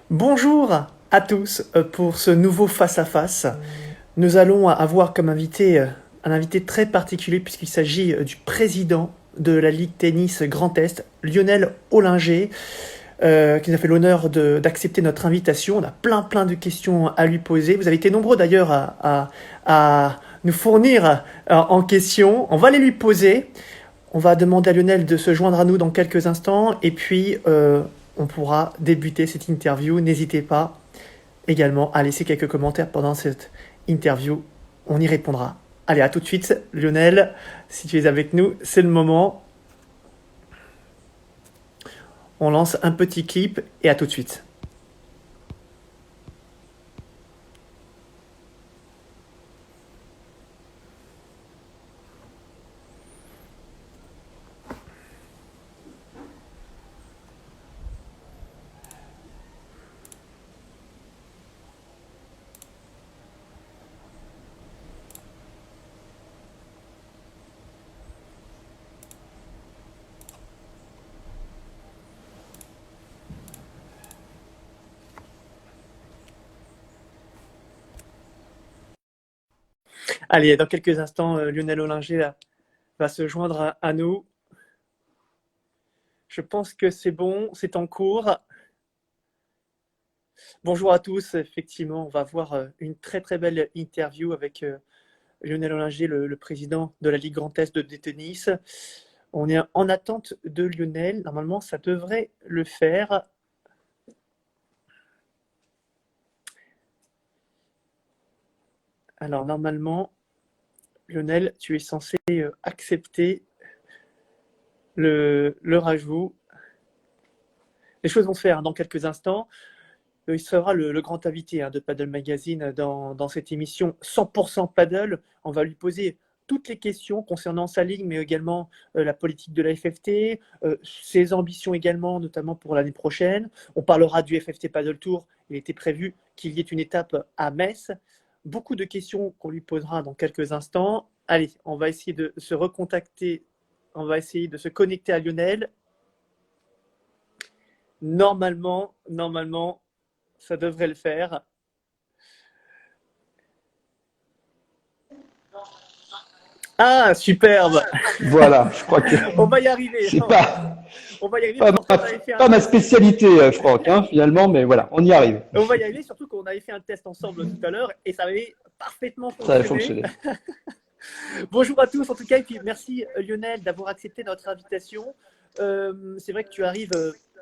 Bonjour à tous pour ce nouveau face-à-face. Nous allons avoir comme invité un invité très particulier puisqu'il s'agit du président de la Ligue Tennis Grand Est, Lionel Ollinger, qui nous a fait l'honneur d'accepter notre invitation. On a plein de questions à lui poser. Vous avez été nombreux d'ailleurs à nous fournir en questions. On va les lui poser. On va demander à Lionel de se joindre à nous dans quelques instants et puis on pourra débuter cette interview. N'hésitez pas également à laisser quelques commentaires pendant cette interview. On y répondra. Allez, à tout de suite, Lionel. Si tu es avec nous, c'est le moment. On lance un petit clip et à tout de suite. Allez, dans quelques instants, Lionel Ollinger va se joindre à nous. Je pense que c'est bon, c'est en cours. Bonjour à tous, effectivement, on va voir une très belle interview avec Lionel Ollinger, le président de la Ligue Grand Est de tennis. On est en attente de Lionel. Normalement, ça devrait le faire. Alors, normalement, Lionel, tu es censé accepter le rajout. Les choses vont se faire dans quelques instants. Il sera le grand invité de Paddle Magazine dans cette émission 100% Paddle. On va lui poser toutes les questions concernant sa ligue, mais également la politique de la FFT, ses ambitions également, notamment pour l'année prochaine. On parlera du FFT Paddle Tour. Il était prévu qu'il y ait une étape à Metz. Beaucoup de questions qu'on lui posera dans quelques instants. Allez, on va essayer de se recontacter. On va essayer de se connecter à Lionel. Normalement, ça devrait le faire. Ah, superbe. Voilà, je crois que On va y arriver. c'est On va y arriver pas, parce ma, qu'on avait fait un pas ma test. spécialité, Franck, finalement, mais voilà, on y arrive. On va y arriver, surtout qu'on avait fait un test ensemble tout à l'heure et ça avait parfaitement Ça a fonctionné. fonctionné. Bonjour à tous en tout cas et puis merci Lionel d'avoir accepté notre invitation. C'est vrai que tu arrives,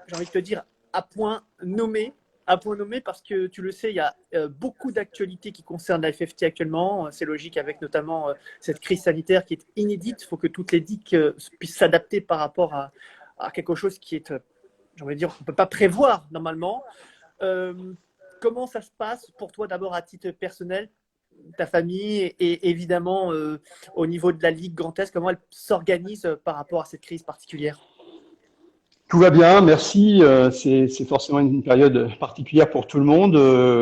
j'ai envie de te dire, à point nommé. À point nommé parce que tu le sais, il y a beaucoup d'actualités qui concernent la FFT actuellement. C'est logique avec notamment cette crise sanitaire qui est inédite. Il faut que toutes les digues puissent s'adapter par rapport à quelque chose qui est, j'ai envie de dire, qu'on ne peut pas prévoir normalement. Euh, Comment ça se passe pour toi d'abord à titre personnel, ta famille et évidemment au niveau de la Ligue Grand Est, comment elle s'organise par rapport à cette crise particulière? Tout va bien, merci. C'est forcément une période particulière pour tout le monde.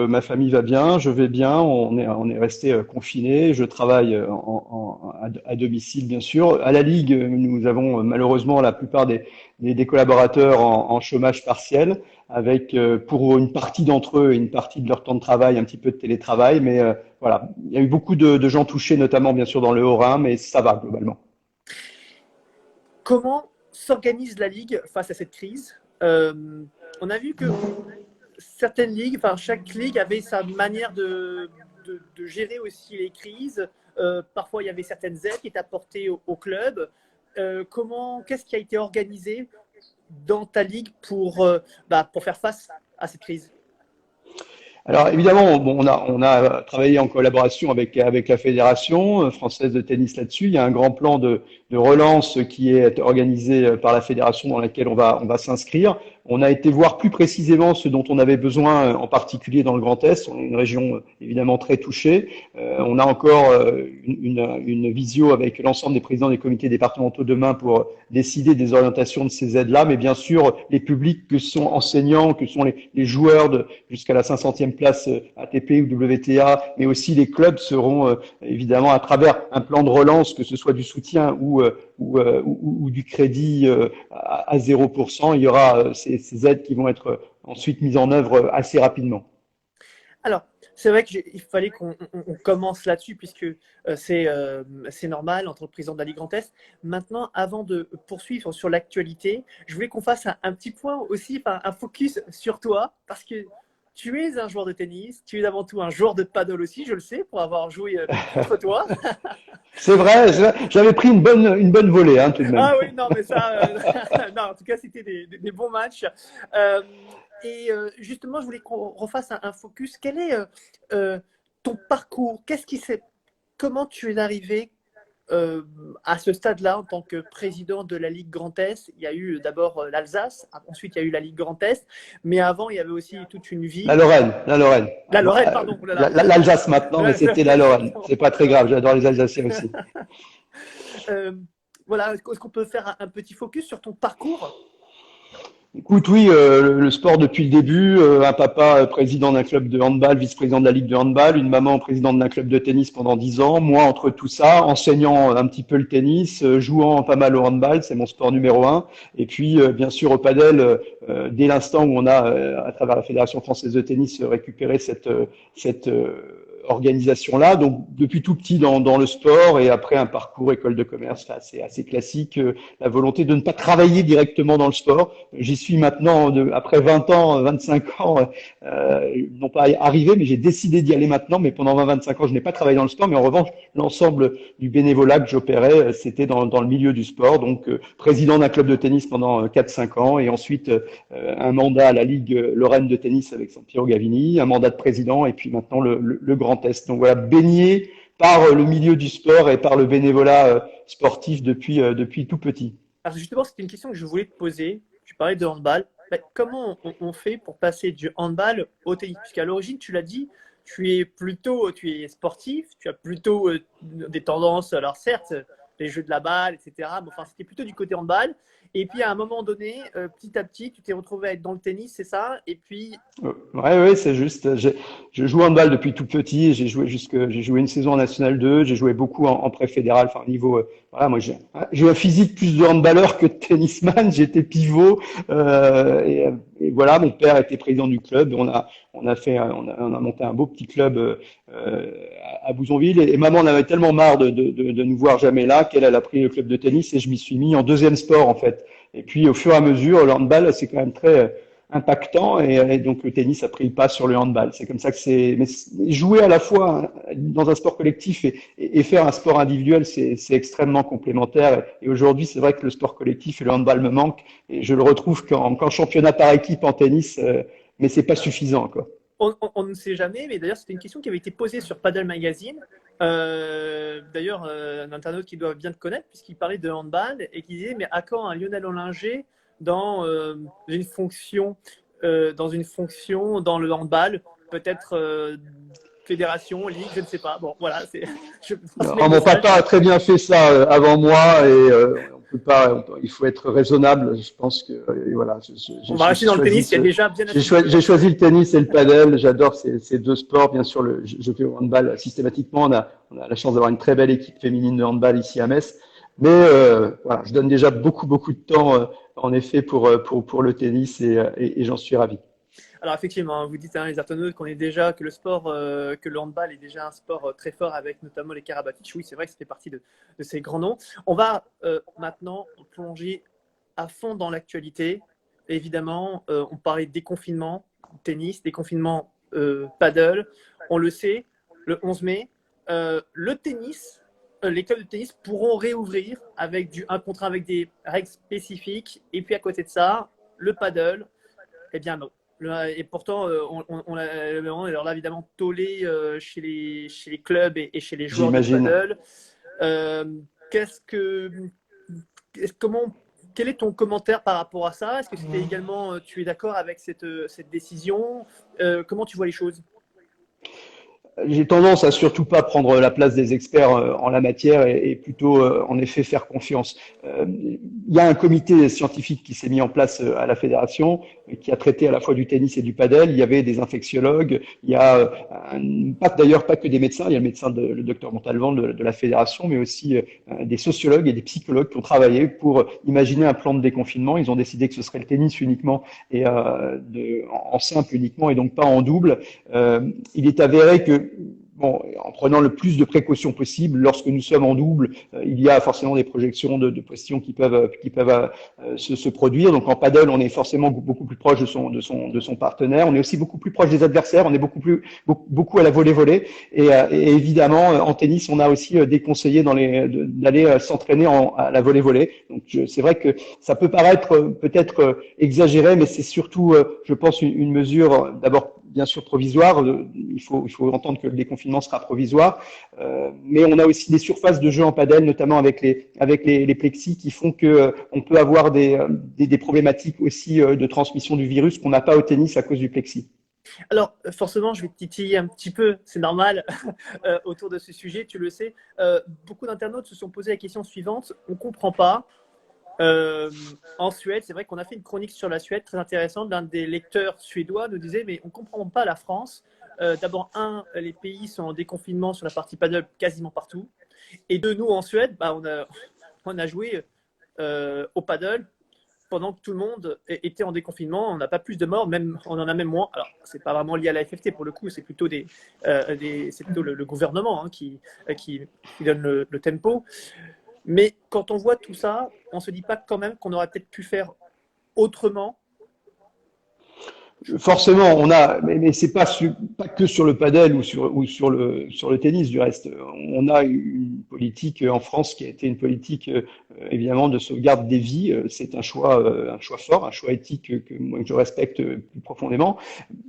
Ma famille va bien, je vais bien. On est resté confinés. Je travaille à domicile, bien sûr. À la Ligue, nous avons malheureusement la plupart des collaborateurs en chômage partiel, avec pour une partie d'entre eux une partie de leur temps de travail, un petit peu de télétravail. Mais voilà, il y a eu beaucoup de gens touchés, notamment bien sûr dans le Haut-Rhin, mais ça va globalement. Comment s'organise la Ligue face à cette crise? On a vu que certaines ligues, enfin chaque ligue avait sa manière de gérer aussi les crises. Parfois, il y avait certaines aides qui étaient apportées au club. Qu'est-ce qui a été organisé dans ta ligue pour faire face à cette crise? Alors évidemment, bon, on a travaillé en collaboration avec la Fédération française de tennis là-dessus. Il y a un grand plan de relance qui est organisé par la Fédération dans laquelle on va s'inscrire. On a été voir plus précisément ce dont on avait besoin, en particulier dans le Grand Est. On est une région évidemment très touchée. On a encore une visio avec l'ensemble des présidents des comités départementaux demain pour décider des orientations de ces aides-là. Mais bien sûr, les publics que sont enseignants, que sont les joueurs jusqu'à la 500e place ATP ou WTA, mais aussi les clubs seront évidemment à travers un plan de relance, que ce soit du soutien ou du crédit à 0%. Il y aura ces aides qui vont être ensuite mises en œuvre assez rapidement. Alors, c'est vrai qu'il fallait qu'on commence là-dessus puisque c'est normal entre le président de la Ligue Grand Est. Maintenant, avant de poursuivre sur l'actualité, je voulais qu'on fasse un petit point aussi, enfin, un focus sur toi parce que tu es un joueur de tennis, tu es avant tout un joueur de paddle aussi, je le sais, pour avoir joué contre toi. C'est vrai, j'avais pris une bonne volée, hein, tout de même. Ah oui, non, mais ça, non, en tout cas, c'était des bons matchs. Euh, Justement, je voulais qu'on refasse un focus. Quel est ton parcours? Comment tu es arrivé à ce stade-là en tant que président de la Ligue Grand Est? Il y a eu d'abord l'Alsace, ensuite il y a eu la Ligue Grand Est, mais avant il y avait aussi toute une vie. La Lorraine, la Lorraine. La Lorraine, pardon. Oh là là. L'Alsace maintenant, mais c'était la Lorraine. C'est pas très grave, j'adore les Alsaciens aussi. Euh, voilà, est-ce qu'on peut faire un petit focus sur ton parcours? Écoute, oui, le sport depuis le début, un papa président d'un club de handball, vice-président de la Ligue de handball, une maman présidente d'un club de tennis pendant 10 ans, moi entre tout ça, enseignant un petit peu le tennis, jouant pas mal au handball, c'est mon sport numéro un, et puis bien sûr au padel, dès l'instant où on a, à travers la Fédération française de tennis, récupéré cette organisation-là. Donc depuis tout petit dans le sport et après un parcours école de commerce assez classique, la volonté de ne pas travailler directement dans le sport. J'y suis maintenant après 20 ans, 25 ans, non pas arrivé, mais j'ai décidé d'y aller maintenant. Mais pendant 20-25 ans, je n'ai pas travaillé dans le sport. Mais en revanche, l'ensemble du bénévolat que j'opérais, c'était dans le milieu du sport. Donc président d'un club de tennis pendant 4-5 ans et ensuite un mandat à la Ligue Lorraine de tennis avec Sampiero Gavini, un mandat de président et puis maintenant le Grand Est. Donc voilà, baigné par le milieu du sport et par le bénévolat sportif depuis tout petit. Alors justement, c'était une question que je voulais te poser. Tu parlais de handball. Mais comment on fait pour passer du handball au tennis? Puisqu'à l'origine, tu l'as dit, tu es sportif, tu as plutôt des tendances, alors certes, les jeux de la balle, etc. Mais enfin, c'était plutôt du côté handball. Et puis à un moment donné, petit à petit, tu t'es retrouvé à être dans le tennis, c'est ça? Et puis, Ouais, c'est juste. Je joue en handball depuis tout petit. J'ai joué une saison en National 2. J'ai joué beaucoup en pré-fédéral. Enfin, au niveau, voilà, moi, j'ai un physique plus de handballeur que de tennisman. J'étais pivot, et voilà, mon père était président du club. On a monté un beau petit club à Bouzonville. Et maman en avait tellement marre de nous voir jamais là qu'elle a pris le club de tennis et je m'y suis mis en deuxième sport en fait. Et puis au fur et à mesure, le handball, c'est quand même très impactant et donc le tennis a pris le pas sur le handball. C'est comme ça que mais jouer à la fois dans un sport collectif et faire un sport individuel, c'est extrêmement complémentaire. Et aujourd'hui, c'est vrai que le sport collectif et le handball me manquent et je le retrouve qu'en championnat par équipe en tennis, mais c'est pas suffisant, quoi. on ne sait jamais, mais d'ailleurs, c'était une question qui avait été posée sur Paddle Magazine. D'ailleurs, un internaute qui doit bien te connaître, puisqu'il parlait de handball et qui disait, mais à quand un Lionel Ollinger dans une fonction dans le handball, peut-être fédération, ligue, je ne sais pas. Bon, voilà, Mon papa a très bien fait ça avant moi et on peut pas. Il faut être raisonnable. Je pense que voilà. On va rester dans le tennis. Il y a déjà bien. J'ai choisi le tennis et le padel. J'adore ces deux sports. Bien sûr, je fais au handball systématiquement. On a la chance d'avoir une très belle équipe féminine de handball ici à Metz. Mais voilà, je donne déjà beaucoup de temps en effet pour le tennis et j'en suis ravi. Alors effectivement, vous dites les internautes que le handball est déjà un sport très fort avec notamment les Karabatic. Oui, c'est vrai que c'était partie de ces grands noms. On va maintenant plonger à fond dans l'actualité. Évidemment, on parlait de déconfinement tennis, déconfinement paddle. On le sait, le 11 mai, le tennis, les clubs de tennis pourront réouvrir avec un contrat avec des règles spécifiques. Et puis à côté de ça, le paddle, eh bien non. Et pourtant, on alors là, évidemment, tollé chez les clubs et chez les joueurs de paddle. Quel est ton commentaire par rapport à ça? Est-ce que c'était également, tu es d'accord avec cette décision? Comment tu vois les choses? J'ai tendance à surtout pas prendre la place des experts en la matière et plutôt en effet faire confiance. Il y a un comité scientifique qui s'est mis en place à la fédération qui a traité à la fois du tennis et du padel. Il y avait des infectiologues, il y a d'ailleurs pas que des médecins, il y a le docteur Montalvan de la fédération, mais aussi des sociologues et des psychologues qui ont travaillé pour imaginer un plan de déconfinement. Ils ont décidé que ce serait le tennis uniquement et en simple uniquement et donc pas en double. Il est avéré que bon, en prenant le plus de précautions possible, lorsque nous sommes en double, il y a forcément des projections de positions qui peuvent se produire. Donc en paddle, on est forcément beaucoup plus proche de son partenaire. On est aussi beaucoup plus proche des adversaires. On est beaucoup à la volée-volée. Et évidemment, en tennis, on a aussi déconseillé d'aller s'entraîner à la volée-volée. Donc c'est vrai que ça peut paraître peut-être exagéré, mais c'est surtout, je pense, une mesure d'abord bien sûr provisoire. Il faut entendre que le déconfinement sera provisoire, mais on a aussi des surfaces de jeu en padel, notamment avec les plexis, qui font que on peut avoir des problématiques aussi de transmission du virus qu'on n'a pas au tennis à cause du plexi. Alors, forcément, je vais te titiller un petit peu, c'est normal, autour de ce sujet, tu le sais. Beaucoup d'internautes se sont posé la question suivante, on ne comprend pas. En Suède, c'est vrai qu'on a fait une chronique sur la Suède très intéressante. L'un des lecteurs suédois nous disait mais on ne comprend pas la France. D'abord, les pays sont en déconfinement sur la partie paddle quasiment partout. Et deux, nous en Suède, on a joué au paddle pendant que tout le monde était en déconfinement. On n'a pas plus de morts, on en a même moins. Alors, c'est pas vraiment lié à la FFT pour le coup, c'est plutôt c'est plutôt le gouvernement qui donne le tempo. Mais quand on voit tout ça, on ne se dit pas quand même qu'on aurait peut-être pu faire autrement. Forcément, mais c'est pas que sur le padel ou sur le tennis du reste. On a une politique en France qui a été une politique évidemment de sauvegarde des vies. C'est un choix fort, un choix éthique que moi je respecte plus profondément.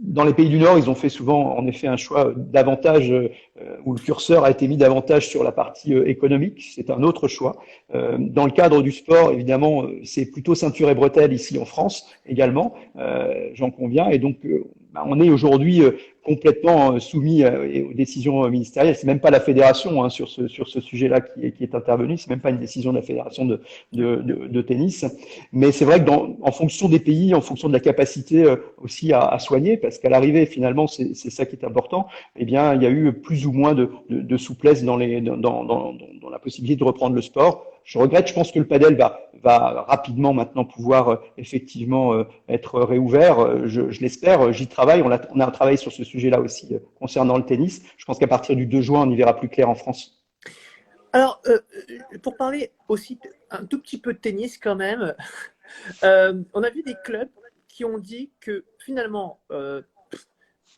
Dans les pays du Nord, ils ont fait souvent en effet un choix davantage où le curseur a été mis davantage sur la partie économique. C'est un autre choix. Dans le cadre du sport, évidemment, c'est plutôt ceinture et bretelles ici en France également. J'en conviens. Et donc, on est aujourd'hui complètement soumis aux décisions ministérielles. C'est même pas la fédération sur ce sujet-là qui est intervenue. C'est même pas une décision de la fédération de tennis. Mais c'est vrai que en fonction des pays, en fonction de la capacité aussi à soigner, parce qu'à l'arrivée, finalement, c'est ça qui est important. Eh bien, il y a eu plus ou moins de souplesse dans la possibilité de reprendre le sport. Je regrette, je pense que le padel va rapidement maintenant pouvoir effectivement être réouvert. Je l'espère, j'y travaille. On a travaillé sur ce sujet-là aussi concernant le tennis. Je pense qu'à partir du 2 juin, on y verra plus clair en France. Alors, pour parler aussi un tout petit peu de tennis quand même, on a vu des clubs qui ont dit que finalement,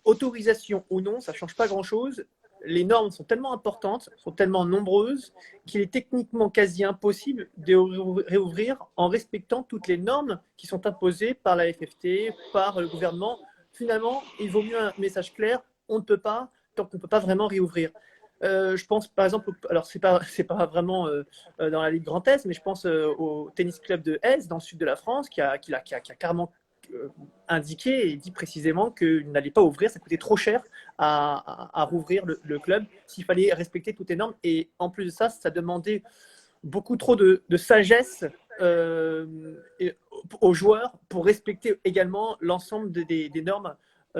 autorisation ou non, ça ne change pas grand-chose. Les normes sont tellement importantes, sont tellement nombreuses, qu'il est techniquement quasi impossible de réouvrir en respectant toutes les normes qui sont imposées par la FFT, par le gouvernement. Finalement, il vaut mieux un message clair, on ne peut pas, tant qu'on ne peut pas vraiment réouvrir. Je pense par exemple, alors c'est pas vraiment dans la Ligue Grand Est, mais je pense au tennis club de Aise, dans le sud de la France, qui a carrément indiqué et dit précisément qu'il n'allait pas ouvrir, ça coûtait trop cher à rouvrir le club s'il fallait respecter toutes les normes. Et en plus de ça, ça demandait beaucoup trop de sagesse aux joueurs pour respecter également l'ensemble des normes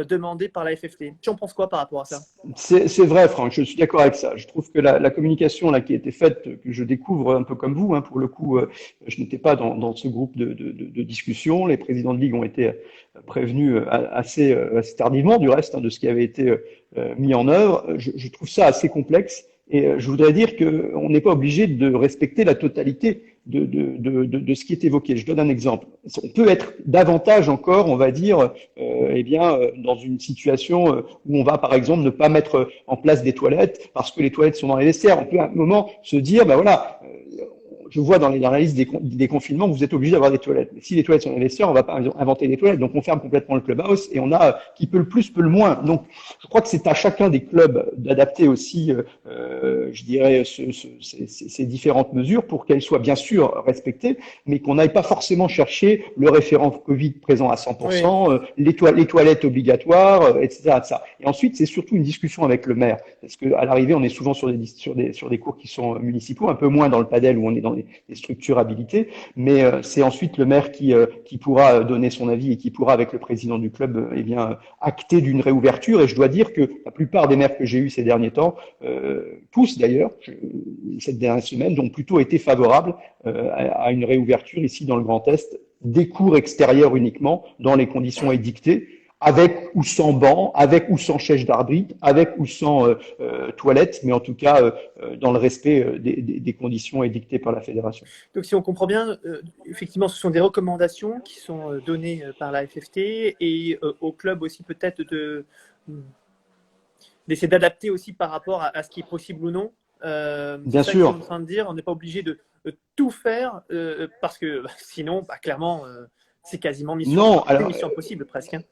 demandées par la FFT. Tu en penses quoi par rapport à ça? C'est vrai, Franck, je suis d'accord avec ça. Je trouve que la communication là qui a été faite, que je découvre un peu comme vous, pour le coup, je n'étais pas dans ce groupe de discussion. Les présidents de ligue ont été prévenus assez tardivement du reste de ce qui avait été mis en œuvre. Je trouve ça assez complexe. Et je voudrais dire qu'on n'est pas obligé de respecter la totalité de ce qui est évoqué. Je donne un exemple. On peut être davantage encore, on va dire, dans une situation où on va, par exemple, ne pas mettre en place des toilettes parce que les toilettes sont dans les vestiaires. On peut à un moment se dire, je vois dans la liste des confinements que vous êtes obligé d'avoir des toilettes. Mais si les toilettes sont dans les vestiaires, on va pas inventer des toilettes. Donc on ferme complètement le clubhouse et on a qui peut le plus, peut le moins. Donc je crois que c'est à chacun des clubs d'adapter aussi, je dirais, ces différentes mesures pour qu'elles soient bien sûr respectées, mais qu'on n'aille pas forcément chercher le référent Covid présent à 100%, oui. Les toilettes obligatoires, etc., etc. Et ensuite, c'est surtout une discussion avec le maire, parce que à l'arrivée, on est souvent sur des cours qui sont municipaux, un peu moins dans le padel où on est des structures habilitées, mais c'est ensuite le maire qui pourra donner son avis et qui pourra, avec le président du club, eh bien, acter d'une réouverture. Et je dois dire que la plupart des maires que j'ai eus ces derniers temps, tous d'ailleurs, cette dernière semaine, ont plutôt été favorables à une réouverture ici dans le Grand Est, des cours extérieurs uniquement, dans les conditions édictées, avec ou sans banc, avec ou sans chaise d'arbitre, avec ou sans toilette, mais en tout cas dans le respect des conditions édictées par la fédération. Donc, si on comprend bien, effectivement, ce sont des recommandations qui sont données par la FFT et au club aussi peut-être d'essayer d'adapter aussi par rapport à ce qui est possible ou non. Bien c'est ça sûr. que je suis en train de dire. On n'est pas obligé de tout faire parce que sinon, clairement, c'est quasiment Non, alors mission impossible presque. Hein.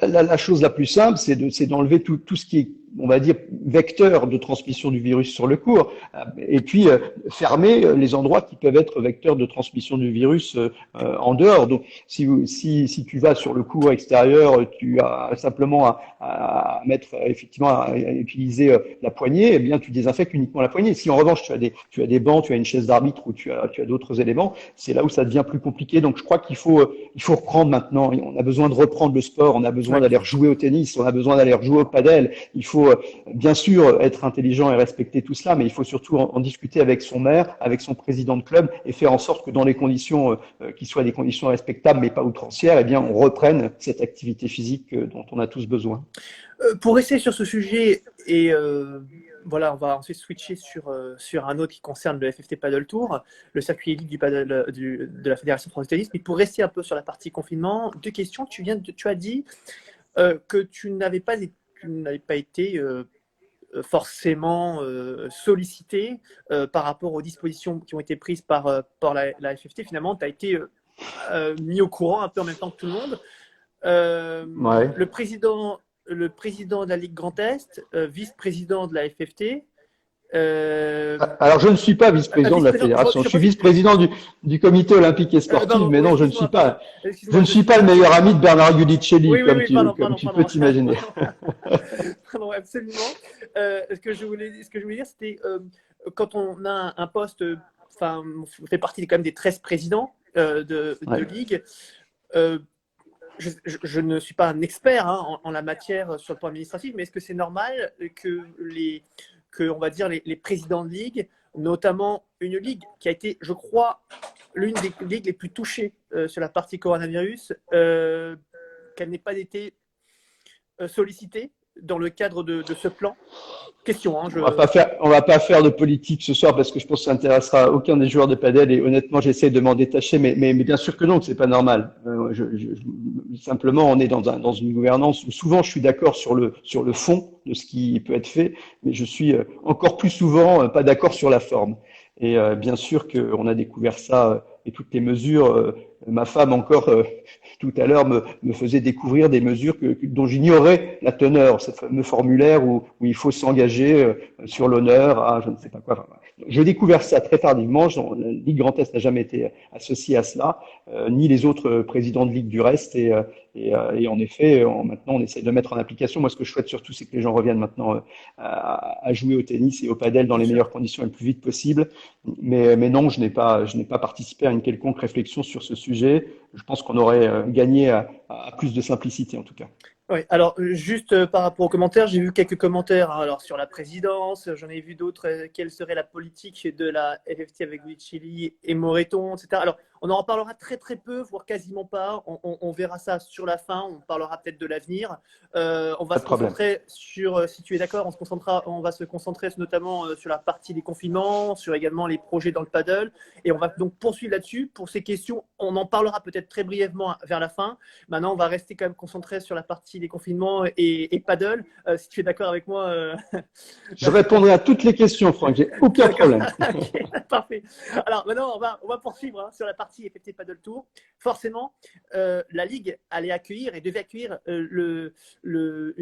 la chose la plus simple, c'est d'enlever tout ce qui est, on va dire, vecteur de transmission du virus sur le court, et puis fermer les endroits qui peuvent être vecteurs de transmission du virus en dehors. Donc, si tu vas sur le court extérieur, tu as simplement à mettre, effectivement, à utiliser la poignée, eh bien, tu désinfectes uniquement la poignée. Si en revanche, tu as des bancs, tu as une chaise d'arbitre ou tu as d'autres éléments, c'est là où ça devient plus compliqué. Donc, je crois qu'il faut reprendre maintenant. On a besoin de reprendre le sport, on a besoin d'aller jouer au tennis, on a besoin d'aller jouer au padel. Il faut bien sûr être intelligent et respecter tout cela, mais il faut surtout en discuter avec son maire, avec son président de club et faire en sorte que dans les conditions qui soient des conditions respectables mais pas outrancières, eh bien on reprenne cette activité physique dont on a tous besoin. Pour rester sur ce sujet et voilà, on va ensuite switcher sur un autre qui concerne le FFT Paddle Tour, le circuit élite du paddle de la Fédération française de tennis. Mais pour rester un peu sur la partie confinement, deux questions. Tu as dit que tu n'avais pas été forcément sollicité par rapport aux dispositions qui ont été prises par la FFT. Finalement, tu as été mis au courant un peu en même temps que tout le monde. Ouais. Le président de la Ligue Grand Est, vice-président de la FFT. Alors, je ne suis pas vice-président de la fédération. Je suis vice-président du comité olympique et sportif, mais non, je ne suis pas. Je ne suis pas le meilleur ami de Bernard Giudicelli, comme tu peux t'imaginer. Pardon, absolument. Ce que je voulais dire, c'était quand on a un poste, enfin, on fait partie quand même des 13 présidents de ligue. Je ne suis pas un expert en la matière sur le plan administratif, mais est-ce que c'est normal que on va dire les présidents de ligue, notamment une ligue qui a été, je crois, l'une des ligues les plus touchées sur la partie coronavirus, qu'elle n'ait pas été sollicitée dans le cadre de ce plan? Question. On va pas faire de politique ce soir parce que je pense que ça n'intéressera aucun des joueurs de padel et honnêtement, j'essaie de m'en détacher, mais bien sûr que non, que c'est pas normal. Simplement, on est dans une gouvernance où souvent je suis d'accord sur le fond de ce qui peut être fait, mais je suis encore plus souvent pas d'accord sur la forme. Et bien sûr qu'on a découvert ça et toutes les mesures. Ma femme encore tout à l'heure me faisait découvrir des mesures dont j'ignorais la teneur, ce fameux formulaire où il faut s'engager sur l'honneur à je ne sais pas quoi. Enfin, j'ai découvert ça très tardivement. La Ligue Grand Est n'a jamais été associée à cela, ni les autres présidents de ligue du reste. Et en effet, maintenant, on essaie de le mettre en application. Moi, ce que je souhaite surtout, c'est que les gens reviennent maintenant à jouer au tennis et au padel dans les meilleures conditions et le plus vite possible. Mais non, je n'ai pas participé à une quelconque réflexion sur ce sujet. Je pense qu'on aurait gagné à plus de simplicité, en tout cas. Oui, alors juste par rapport aux commentaires, j'ai vu quelques commentaires alors sur la présidence, j'en ai vu d'autres, quelle serait la politique de la FFT avec Giudicelli et Moreton, etc. Alors, on en reparlera très très peu, voire quasiment pas, on verra ça sur la fin, on parlera peut-être de l'avenir. On va se concentrer sur, si tu es d'accord, on va se concentrer notamment sur la partie des confinements, sur également les projets dans le paddle, et on va donc poursuivre là-dessus. Pour ces questions, on en parlera peut-être très brièvement vers la fin. Maintenant, on va rester quand même concentré sur la partie des confinements et paddle. Si tu es d'accord avec moi. Je répondrai à toutes les questions, Franck, j'ai aucun problème. Okay, parfait. Alors maintenant, on va poursuivre sur la partie FFT Paddle Tour. Forcément, la Ligue allait accueillir et devait accueillir une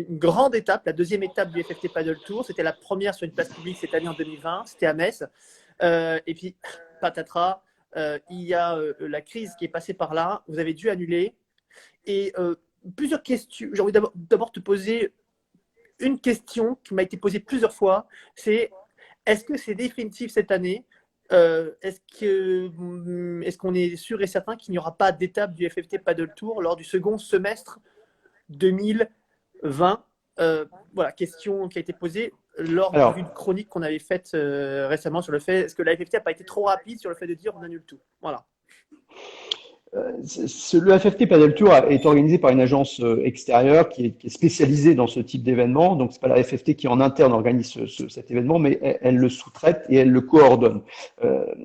grande étape, la deuxième étape du FFT Paddle Tour. C'était la première sur une place publique cette année en 2020. C'était à Metz. Et puis, patatras, il y a la crise qui est passée par là. Vous avez dû annuler. Et plusieurs questions. J'ai envie d'abord te poser une question qui m'a été posée plusieurs fois. C'est est-ce que c'est définitif cette année? Est-ce qu'on est sûr et certain qu'il n'y aura pas d'étape du FFT Paddle Tour lors du second semestre 2020? Voilà, question qui a été posée lors Alors, d'une chronique qu'on avait faite récemment sur le fait, est-ce que la FFT n'a pas été trop rapide sur le fait de dire on annule tout? Voilà. Le FFT Padel Tour est organisé par une agence extérieure qui est spécialisée dans ce type d'événement. Donc, c'est pas la FFT qui en interne organise cet événement, mais elle le sous-traite et elle le coordonne.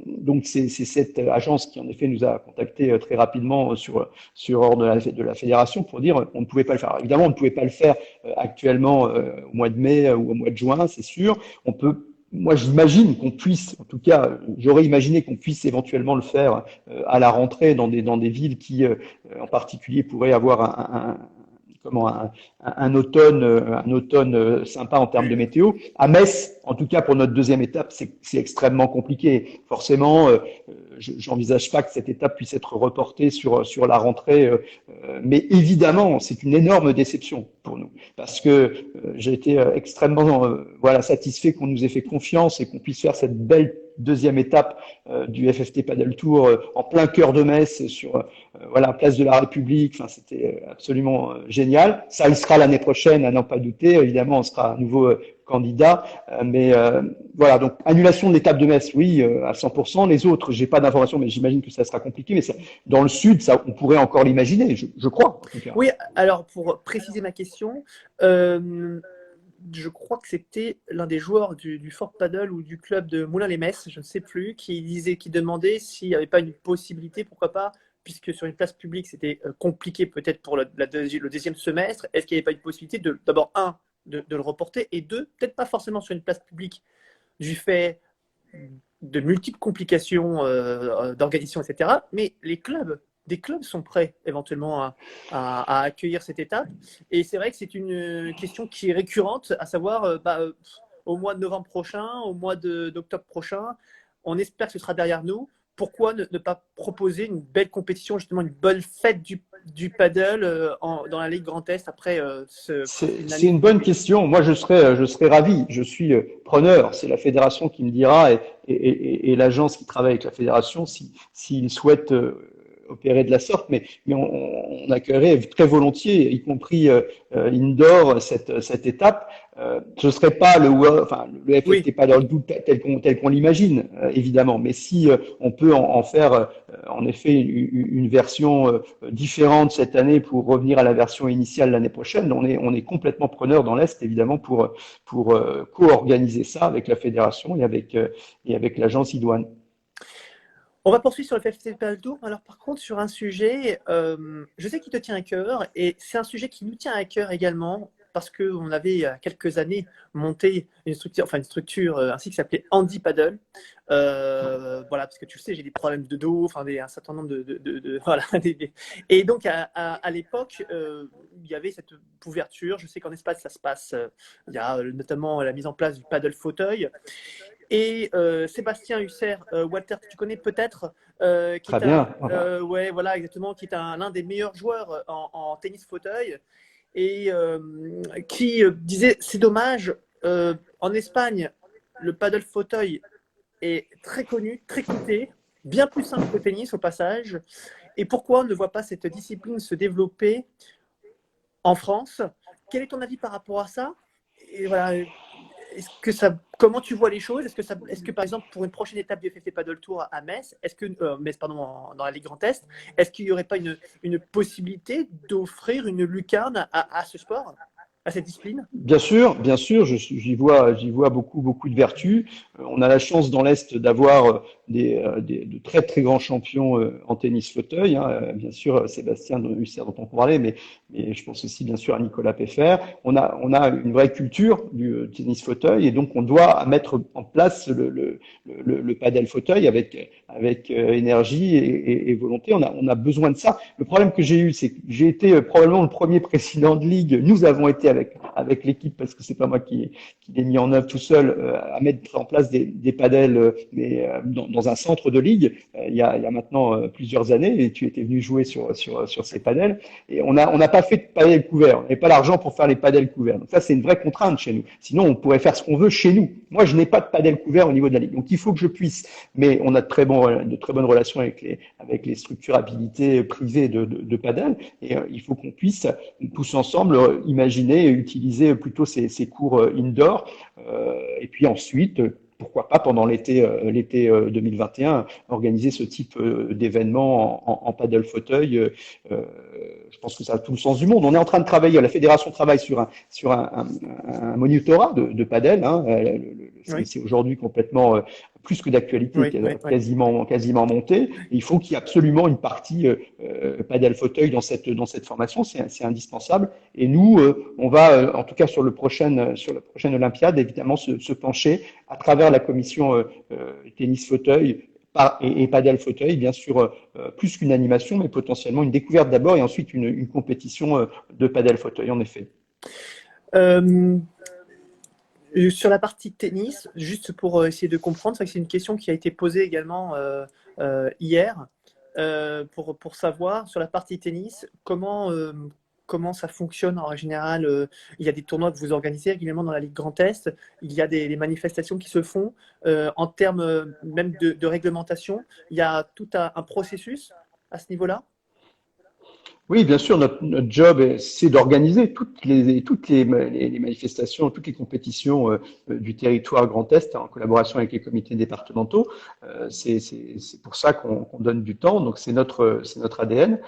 Donc, c'est cette agence qui, en effet, nous a contacté très rapidement sur ordre de la fédération pour dire on ne pouvait pas le faire. Alors, évidemment, on ne pouvait pas le faire actuellement au mois de mai ou au mois de juin, c'est sûr. On peut Moi, j'imagine qu'on puisse, en tout cas, j'aurais imaginé qu'on puisse éventuellement le faire à la rentrée dans des villes qui, en particulier, pourraient avoir comment un automne sympa en termes de météo. À Metz, en tout cas pour notre deuxième étape, c'est extrêmement compliqué. Forcément, j'envisage pas que cette étape puisse être reportée sur la rentrée, mais évidemment, c'est une énorme déception pour nous parce que j'ai été extrêmement voilà satisfait qu'on nous ait fait confiance et qu'on puisse faire cette belle deuxième étape du FFT Paddle Tour en plein cœur de Metz sur voilà place de la République. Enfin, c'était absolument génial. Ça le sera l'année prochaine, à n'en pas douter. Évidemment, on sera à nouveau candidat, mais voilà. Donc annulation de l'étape de Metz, oui, à 100%. Les autres, j'ai pas d'informations, mais j'imagine que ça sera compliqué. Mais ça, dans le sud, ça, on pourrait encore l'imaginer, je crois. En tout cas. Oui, alors pour préciser ma question, je crois que c'était l'un des joueurs du Fort Paddle ou du club de Moulins-les-Metz, je ne sais plus, qui demandait s'il n'y avait pas une possibilité, pourquoi pas, puisque sur une place publique c'était compliqué peut-être pour le deuxième semestre, est-ce qu'il n'y avait pas une possibilité d'abord, de le reporter, et deux, peut-être pas forcément sur une place publique du fait de multiples complications d'organisation, etc., mais des clubs sont prêts éventuellement à accueillir cette étape. Et c'est vrai que c'est une question qui est récurrente, à savoir au mois de novembre prochain, au mois d'octobre prochain, on espère que ce sera derrière nous. Pourquoi ne pas proposer une belle compétition, justement une bonne fête du paddle dans la Ligue Grand Est après C'est une bonne question. Moi, je serais ravi. Je suis preneur. C'est la fédération qui me dira et l'agence qui travaille avec la fédération s'ils souhaitent opérer de la sorte, mais on accueillerait très volontiers, y compris indoor, cette étape. Ce ne serait pas le FFT Oui, pas dans le doute tel qu'on l'imagine, évidemment, mais si on peut en faire en effet une version différente cette année pour revenir à la version initiale l'année prochaine, on est complètement preneur dans l'Est, évidemment, pour co-organiser ça avec la fédération et avec l'agence idoine. on va poursuivre sur le Festival Tour. Alors, par contre, sur un sujet, je sais qu'il te tient à cœur, et c'est un sujet qui nous tient à cœur également, parce qu'on avait, il y a quelques années, monté une structure ainsi qui s'appelait Andy Paddle. Voilà, parce que tu le sais, j'ai des problèmes de dos, un certain nombre voilà. Et donc, à l'époque, il y avait cette ouverture. Je sais qu'en Espagne, ça se passe. Il y a notamment la mise en place du paddle fauteuil. Et Sébastien Husser, Walter, que tu connais peut-être, qui Très est bien. Voilà. ouais, voilà, exactement, qui est l'un des meilleurs joueurs en tennis fauteuil, et qui disait c'est dommage, en Espagne, le paddle fauteuil est très connu, très coûté, bien plus simple que le tennis au passage. Et pourquoi on ne voit pas cette discipline se développer en France? Quel est ton avis par rapport à ça? Et voilà, comment tu vois les choses? Est-ce que par exemple pour une prochaine étape du FFT Paddle Tour à Metz, Metz, pardon, dans la Ligue Grand Est, est-ce qu'il n'y aurait pas une possibilité d'offrir une lucarne à ce sport, à cette discipline? Bien sûr, j'y vois beaucoup de vertus. On a la chance dans l'Est d'avoir de très très grands champions en tennis fauteuil. Hein. Bien sûr, Sébastien Husser dont on parlait, mais je pense aussi bien sûr à Nicolas Peffer. On a une vraie culture du tennis fauteuil et donc on doit mettre en place le padel fauteuil avec énergie et volonté. On a besoin de ça. Le problème que j'ai eu, c'est que j'ai été probablement le premier président de ligue. Nous avons été avec l'équipe, parce que c'est pas moi qui l'ai mis en œuvre tout seul, à mettre en place des padels, dans un centre de ligue, il y a maintenant plusieurs années, et tu étais venu jouer sur ces padels. Et on n'a pas fait de padel couvert. On n'avait pas l'argent pour faire les padels couverts. Donc ça, c'est une vraie contrainte chez nous. Sinon, on pourrait faire ce qu'on veut chez nous. Moi, je n'ai pas de padel couvert au niveau de la ligue. Donc il faut que je puisse. Mais on a de très bonnes relations avec les structures habilitées privées de padel. Et il faut qu'on puisse tous ensemble imaginer et utiliser plutôt ces cours indoor. Et puis ensuite, pourquoi pas pendant l'été 2021 organiser ce type d'événement en paddle fauteuil. Je pense que ça a tout le sens du monde. On est en train de travailler, la fédération travaille sur un monitorat de paddle. Hein. Oui. C'est aujourd'hui complètement plus que d'actualité, Oui. quasiment monté. Et il faut qu'il y ait absolument une partie paddle fauteuil dans cette formation. C'est indispensable. Et nous, on va, en tout cas sur la prochaine Olympiade, évidemment se pencher à travers la commission tennis fauteuil et paddle fauteuil, bien sûr, plus qu'une animation, mais potentiellement une découverte d'abord et ensuite une compétition de paddle fauteuil, en effet. Sur la partie tennis, juste pour essayer de comprendre, c'est une question qui a été posée également hier, pour savoir sur la partie tennis, comment ça fonctionne en général. Il y a des tournois que vous organisez régulièrement dans la Ligue Grand Est, il y a des manifestations qui se font en termes même de réglementation. Il y a tout un processus à ce niveau-là. Oui, bien sûr, notre job, c'est d'organiser toutes les manifestations, toutes les compétitions du territoire Grand Est en collaboration avec les comités départementaux. C'est pour ça qu'on donne du temps, donc c'est notre ADN.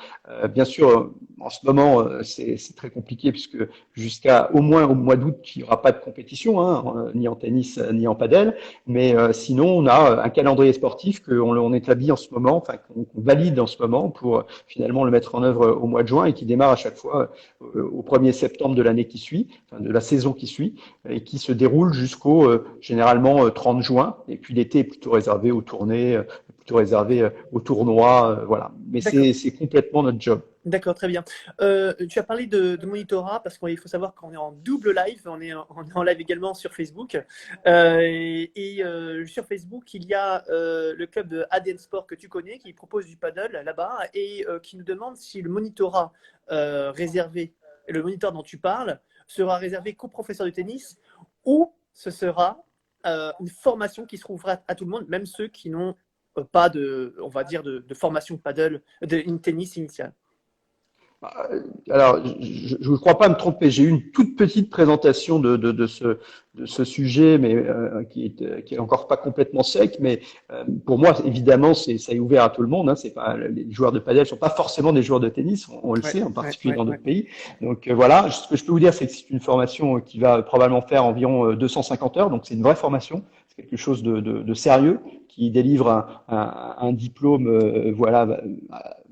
Bien sûr, en ce moment, c'est très compliqué puisque jusqu'à au moins au mois d'août, il n'y aura pas de compétition, hein, ni en tennis ni en padel. Mais sinon, on a un calendrier sportif qu'on établit en ce moment, enfin qu'on valide en ce moment pour finalement le mettre en œuvre au mois de juin et qui démarre à chaque fois au 1er septembre de l'année qui suit, enfin, de la saison qui suit, et qui se déroule jusqu'au généralement 30 juin. Et puis l'été est plutôt réservé aux tournées, plutôt réservé aux tournois, voilà. Mais c'est complètement notre job. D'accord, très bien. Tu as parlé de monitorat parce qu'il faut savoir qu'on est en double live, on est en live également sur Facebook. Sur Facebook, il y a le club de ADN Sport que tu connais qui propose du paddle là-bas et qui nous demande si le monitorat réservé, le moniteur dont tu parles, sera réservé qu'aux professeurs de tennis ou ce sera une formation qui se trouvera à tout le monde, même ceux qui n'ont pas on va dire, de formation de paddle, de tennis initiale. Alors, je ne crois pas me tromper. J'ai eu une toute petite présentation de ce sujet, mais qui est encore pas complètement sec. Mais pour moi, évidemment, ça est ouvert à tout le monde. Hein. C'est pas les joueurs de padel sont pas forcément des joueurs de tennis, on le sait, en particulier dans notre pays. Donc voilà, ce que je peux vous dire, c'est que c'est une formation qui va probablement faire environ 250 heures. Donc c'est une vraie formation. C'est quelque chose de sérieux qui délivre un diplôme, voilà,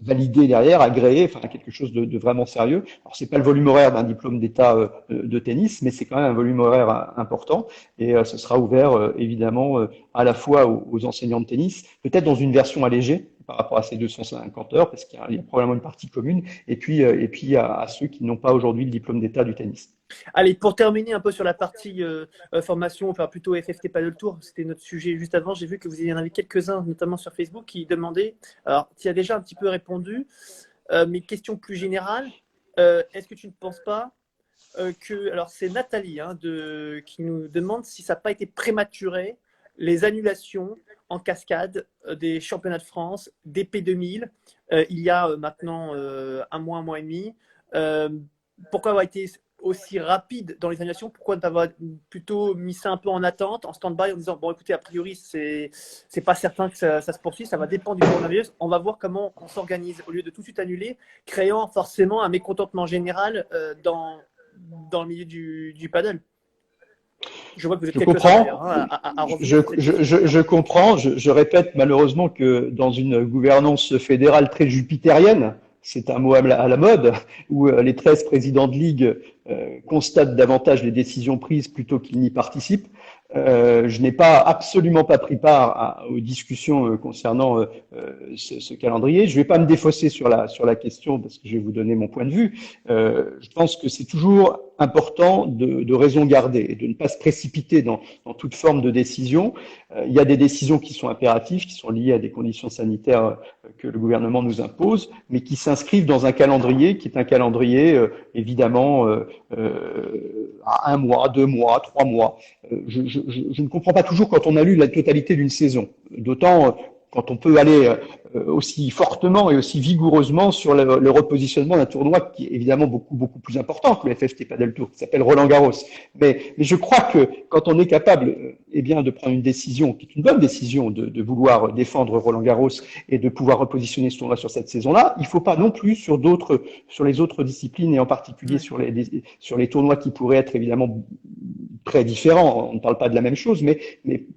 validé derrière, agréé, enfin quelque chose de vraiment sérieux. Alors c'est pas le volume horaire d'un diplôme d'état de tennis, mais c'est quand même un volume horaire important et ce sera ouvert évidemment à la fois aux enseignants de tennis, peut-être dans une version allégée par rapport à ces 250 heures, parce qu'il y a probablement une partie commune, et puis à ceux qui n'ont pas aujourd'hui le diplôme d'état du tennis. Allez, pour terminer un peu sur la partie formation, enfin plutôt FFT Paddle Tour, c'était notre sujet juste avant. J'ai vu que vous y en avez quelques-uns, notamment sur Facebook, qui demandaient, alors tu as déjà un petit peu répondu, mais question plus générale, est-ce que tu ne penses pas alors c'est Nathalie qui nous demande si ça n'a pas été prématuré, les annulations en cascade des championnats de France, des P2000, il y a maintenant un mois et demi. Pourquoi avoir été aussi rapide dans les annulations? Pourquoi ne pas avoir plutôt mis ça un peu en attente, en stand-by, en disant bon écoutez, a priori c'est pas certain que ça se poursuive, ça va dépendre du coronavirus, on va voir comment on s'organise au lieu de tout de suite annuler, créant forcément un mécontentement général dans le milieu du paddle. Je vois que vous êtes comprends. Je comprends. Je répète malheureusement que dans une gouvernance fédérale très jupitérienne, c'est un mot à la mode, où les 13 présidents de ligue constatent davantage les décisions prises plutôt qu'ils n'y participent. Je n'ai absolument pas pris part aux discussions concernant ce calendrier. Je ne vais pas me défausser sur la question parce que je vais vous donner mon point de vue. Je pense que c'est toujours important de raison garder et de ne pas se précipiter dans toute forme de décision. Il y a des décisions qui sont impératives, qui sont liées à des conditions sanitaires que le gouvernement nous impose, mais qui s'inscrivent dans un calendrier qui est un calendrier évidemment à 1 mois, 2 mois, 3 mois. Je ne comprends pas toujours quand on a lu la totalité d'une saison, d'autant quand on peut aller aussi fortement et aussi vigoureusement sur le repositionnement d'un tournoi qui est évidemment beaucoup plus important que le FFT Padel Tour, qui s'appelle Roland-Garros. Mais je crois que quand on est capable eh bien, de prendre une décision, qui est une bonne décision, de vouloir défendre Roland-Garros et de pouvoir repositionner ce tournoi sur cette saison-là, il ne faut pas non plus sur les autres disciplines et en particulier sur les tournois qui pourraient être évidemment très différents. On ne parle pas de la même chose, mais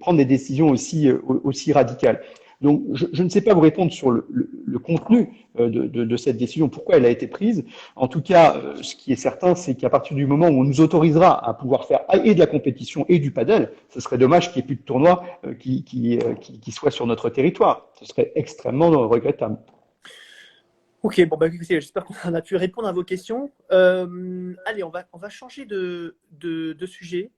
prendre des décisions aussi radicales. Donc, je ne sais pas vous répondre sur le contenu de cette décision, pourquoi elle a été prise. En tout cas, ce qui est certain, c'est qu'à partir du moment où on nous autorisera à pouvoir faire et de la compétition et du padel, ce serait dommage qu'il n'y ait plus de tournois qui soient sur notre territoire. Ce serait extrêmement regrettable. Ok, bon, bah, écoutez, j'espère qu'on a pu répondre à vos questions. Allez, on va changer de sujet.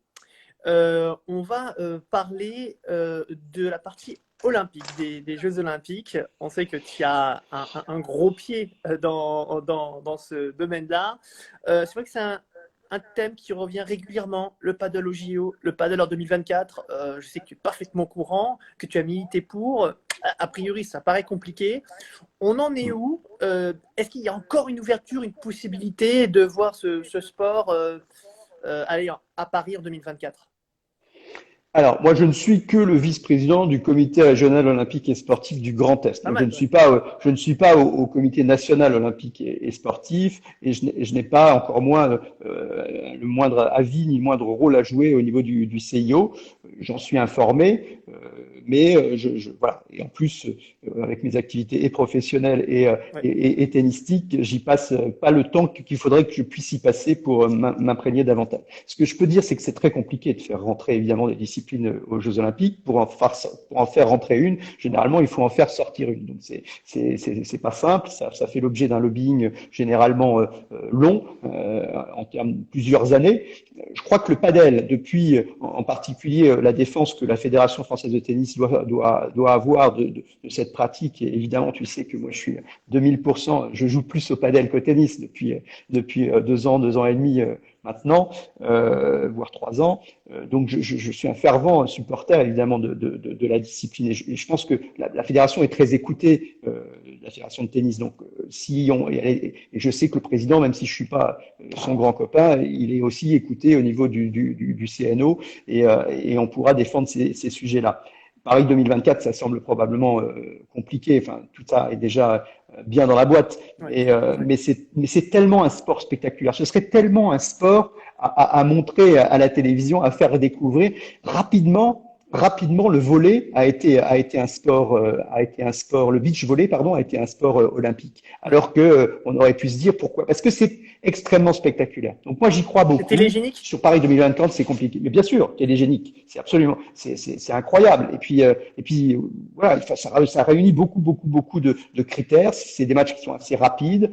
On va parler de la partie olympique, des Jeux olympiques. On sait que tu as un gros pied dans ce domaine-là. C'est vrai que c'est un thème qui revient régulièrement, le paddle au JO, le paddle en 2024. Je sais que tu es parfaitement au courant, que tu as milité pour. A priori, ça paraît compliqué. On en est où? Est-ce qu'il y a encore une ouverture, une possibilité de voir ce sport aller à Paris en 2024? Alors, moi, je ne suis que le vice-président du comité régional olympique et sportif du Grand Est. Donc, je ne suis pas au comité national olympique et sportif, et je n'ai pas encore moins le moindre avis ni le moindre rôle à jouer au niveau du CIO. J'en suis informé, mais voilà. Et en plus, avec mes activités et professionnelles et tennistiques, j'y passe pas le temps qu'il faudrait que je puisse y passer pour m'imprégner davantage. Ce que je peux dire, c'est que c'est très compliqué de faire rentrer évidemment des disciplines aux Jeux Olympiques. Pour en faire rentrer une, généralement, il faut en faire sortir une. Donc, c'est pas simple. Ça fait l'objet d'un lobbying généralement long, en termes de plusieurs années. Je crois que le padel, depuis en particulier la défense que la Fédération française de tennis doit avoir de cette pratique, et évidemment, tu sais que moi, je suis 2000%, je joue plus au padel qu'au tennis depuis 2 ans et demi maintenant, voire 3 ans. Donc, je suis un fervent supporter, évidemment, de la discipline. Et je pense que la fédération est très écoutée, la fédération de tennis. Donc, et je sais que le président, même si je suis pas son grand copain, il est aussi écouté au niveau du CNO et on pourra défendre ces sujets-là. Paris 2024, ça semble probablement compliqué. Enfin, tout ça est déjà bien dans la boîte. Mais c'est tellement un sport spectaculaire. Ce serait tellement un sport à montrer à la télévision, à faire découvrir rapidement. Le volley a été un sport, le beach volley, pardon, a été un sport olympique. Alors que on aurait pu se dire pourquoi? Parce que c'est extrêmement spectaculaire. Donc moi j'y crois beaucoup. C'est télégénique? Sur Paris 2024, c'est compliqué. Mais bien sûr, télégénique. C'est absolument, c'est incroyable. Et puis voilà, ça réunit beaucoup de critères. C'est des matchs qui sont assez rapides.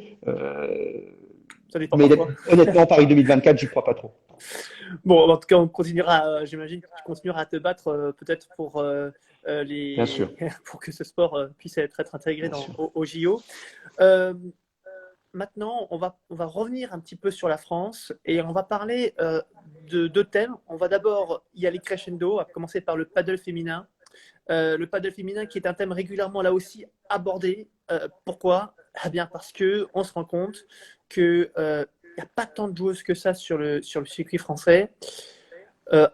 Mais honnêtement, Paris 2024, j'y crois pas trop. Bon, en tout cas, on continuera. J'imagine que tu continueras à te battre peut-être pour Bien sûr. pour que ce sport puisse être intégré au JO. Maintenant, on va revenir un petit peu sur la France et on va parler de 2 thèmes. On va d'abord y aller crescendo, à commencer par le paddle féminin. Le paddle féminin qui est un thème régulièrement là aussi abordé. Pourquoi? Eh bien parce que on se rend compte que il n'y a pas tant de joueuses que ça sur le circuit français,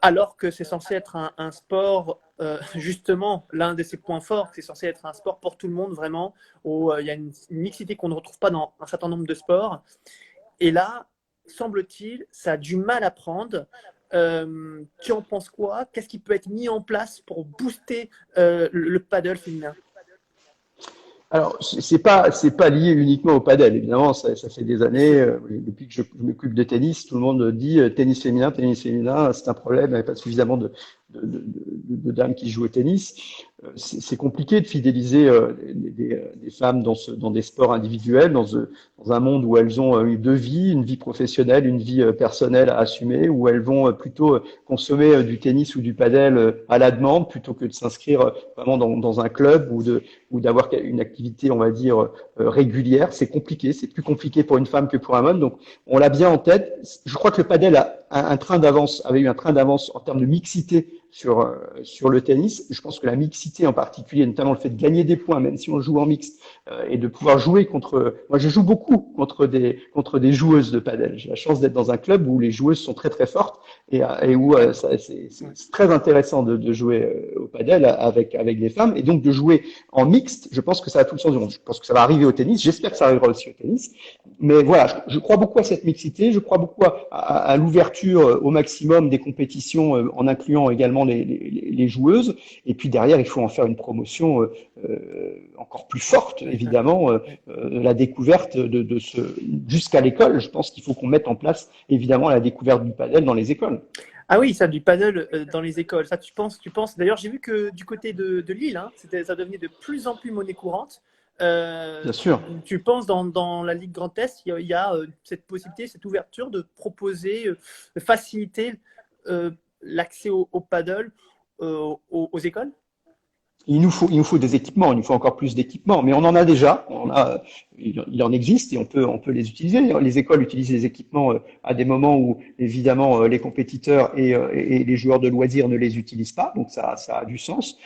alors que c'est censé être un sport, justement, l'un de ses points forts, c'est censé être un sport pour tout le monde, vraiment, où il y a une mixité qu'on ne retrouve pas dans un certain nombre de sports. Et là, semble-t-il, ça a du mal à prendre. Tu en penses quoi? Qu'est-ce qui peut être mis en place pour booster le paddle féminin? Alors, c'est pas lié uniquement au padel. Évidemment, ça fait des années, depuis que je m'occupe de tennis, tout le monde dit tennis féminin, c'est un problème, il n'y a pas suffisamment de dames qui jouent au tennis. C'est compliqué de fidéliser des femmes dans des sports individuels, dans un monde où elles ont eu deux vies, une vie professionnelle, une vie personnelle à assumer, où elles vont plutôt consommer du tennis ou du padel à la demande plutôt que de s'inscrire vraiment dans un club ou d'avoir une activité, on va dire, régulière. C'est compliqué, c'est plus compliqué pour une femme que pour un homme. Donc, on l'a bien en tête. Je crois que le padel avait eu un train d'avance en termes de mixité sur le tennis. Je pense que la mixité en particulier, notamment le fait de gagner des points, même si on joue en mixte, et de pouvoir jouer contre. Moi, je joue beaucoup contre des joueuses de padel. J'ai la chance d'être dans un club où les joueuses sont très très fortes et où c'est très intéressant de jouer au padel avec des femmes et donc de jouer en mixte. Je pense que ça a tout le sens du monde. Je pense que ça va arriver au tennis. J'espère que ça arrivera aussi au tennis. Mais voilà, je crois beaucoup à cette mixité. Je crois beaucoup à l'ouverture au maximum des compétitions en incluant également les joueuses. Et puis derrière, il faut en faire une promotion encore plus forte, évidemment, la découverte de ce jusqu'à l'école. Je pense qu'il faut qu'on mette en place évidemment la découverte du padel dans les écoles. Ah oui, ça, du paddle dans les écoles. Ça, tu penses. D'ailleurs, j'ai vu que du côté de Lille, hein, ça devenait de plus en plus monnaie courante. Bien sûr. Tu penses dans la Ligue Grand Est, il y a cette possibilité, cette ouverture de proposer, de faciliter l'accès au paddle aux écoles? Il nous faut des équipements, il nous faut encore plus d'équipements, mais on en a déjà, il en existe et on peut les utiliser. Les écoles utilisent les équipements à des moments où évidemment les compétiteurs et les joueurs de loisirs ne les utilisent pas, donc ça a du sens.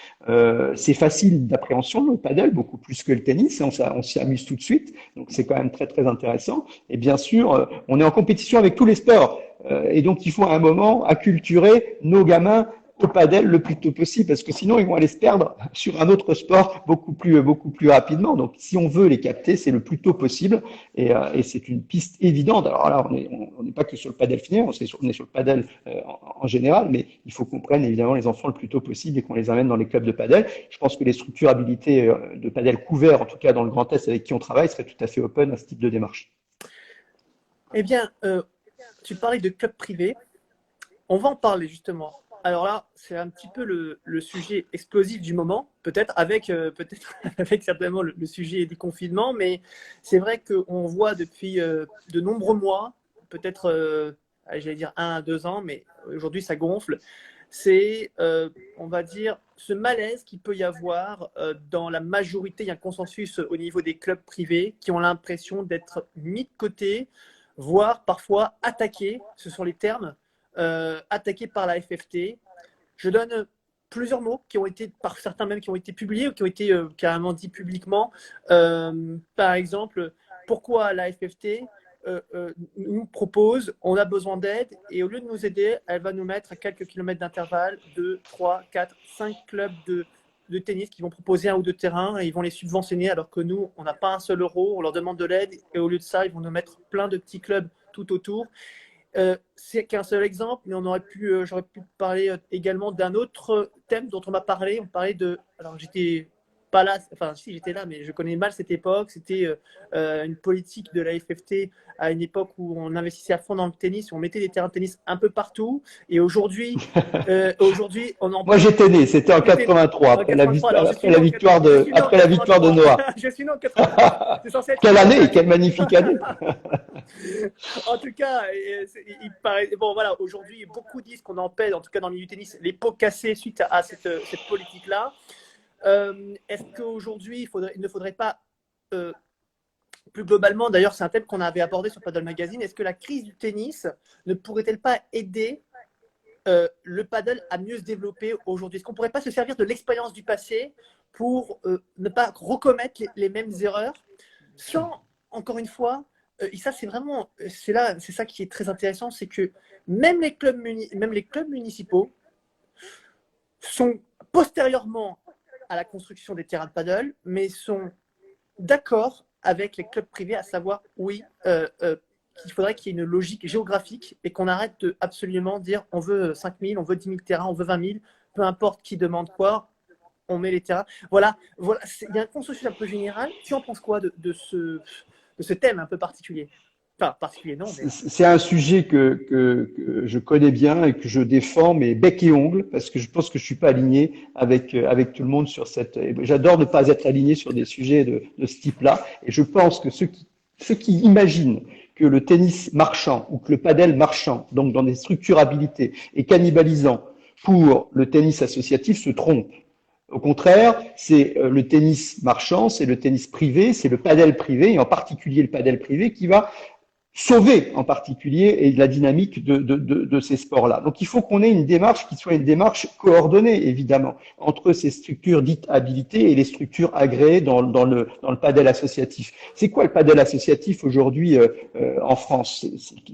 C'est facile d'appréhension le paddle, beaucoup plus que le tennis, on s'y amuse tout de suite, donc c'est quand même très très intéressant. Et bien sûr, on est en compétition avec tous les sports, et donc il faut à un moment acculturer nos gamins au padel le plus tôt possible parce que sinon ils vont aller se perdre sur un autre sport beaucoup plus rapidement. Donc si on veut les capter, c'est le plus tôt possible et c'est une piste évidente. Alors là, on n'est pas que sur le padel féminin, on est sur le padel en général, mais il faut qu'on prenne évidemment les enfants le plus tôt possible et qu'on les amène dans les clubs de padel. Je pense que les structures habilitées de padel couverts, en tout cas dans le Grand Est avec qui on travaille, seraient tout à fait open à ce type de démarche. Eh bien, tu parlais de clubs privés. On va en parler justement. Alors là, c'est un petit peu le sujet explosif du moment, peut-être avec certainement le sujet des confinements, mais c'est vrai qu'on voit depuis de nombreux mois, peut-être, j'allais dire 1 à 2 ans, mais aujourd'hui ça gonfle. C'est, on va dire, ce malaise qu'il peut y avoir dans la majorité, il y a un consensus au niveau des clubs privés qui ont l'impression d'être mis de côté, voire parfois attaqués, ce sont les termes attaqué par la FFT. Je donne plusieurs mots qui ont été, par certains même, qui ont été publiés ou qui ont été carrément dits publiquement. Par exemple, pourquoi la FFT nous propose, on a besoin d'aide et au lieu de nous aider, elle va nous mettre à quelques kilomètres d'intervalle 2, 3, 4, 5 clubs de tennis qui vont proposer un ou deux terrains et ils vont les subventionner alors que nous, on n'a pas un seul euro, on leur demande de l'aide et au lieu de ça, ils vont nous mettre plein de petits clubs tout autour. C'est qu'un seul exemple, mais j'aurais pu parler également d'un autre thème dont on m'a parlé. On parlait de. Alors, j'étais pas là, enfin, si j'étais là, mais je connais mal cette époque. C'était une politique de la FFT à une époque où on investissait à fond dans le tennis, on mettait des terrains de tennis un peu partout. Et aujourd'hui, on en. Moi, j'étais né, c'était en 83, après la victoire de Noah. Je suis né en 83. C'est censé être. Quelle année, quelle magnifique année! En tout cas, il paraît. Bon, voilà, aujourd'hui, beaucoup disent qu'on en paie, en tout cas dans le milieu du tennis, les pots cassés suite à cette politique-là. Est-ce qu'aujourd'hui, il ne faudrait pas, plus globalement, d'ailleurs, c'est un thème qu'on avait abordé sur Paddle Magazine, est-ce que la crise du tennis ne pourrait-elle pas aider le paddle à mieux se développer aujourd'hui? Est-ce qu'on ne pourrait pas se servir de l'expérience du passé pour ne pas recommettre les mêmes erreurs sans, encore une fois, et ça, c'est ça qui est très intéressant, c'est que même les clubs municipaux sont postérieurement à la construction des terrains de paddle, mais sont d'accord avec les clubs privés, à savoir, oui, qu'il faudrait qu'il y ait une logique géographique et qu'on arrête de absolument dire on veut 5 000, on veut 10 000 terrains, on veut 20 000, peu importe qui demande quoi, on met les terrains. Voilà, il y a un consensus un peu général. Tu en penses quoi de ce thème un peu particulier? Enfin, particulier non, mais C'est un sujet que je connais bien et que je défends, mais bec et ongles, parce que je pense que je suis pas aligné avec tout le monde sur cette. J'adore ne pas être aligné sur des sujets de ce type-là, et je pense que ceux qui imaginent que le tennis marchand ou que le padel marchand, donc dans des structurabilités, est cannibalisant pour le tennis associatif se trompent. Au contraire, c'est le tennis marchand, c'est le tennis privé, c'est le padel privé, et en particulier le padel privé, qui va sauver en particulier et la dynamique de ces sports-là. Donc il faut qu'on ait une démarche qui soit une démarche coordonnée, évidemment, entre ces structures dites habilitées et les structures agréées dans le padel associatif. C'est quoi le padel associatif aujourd'hui en France?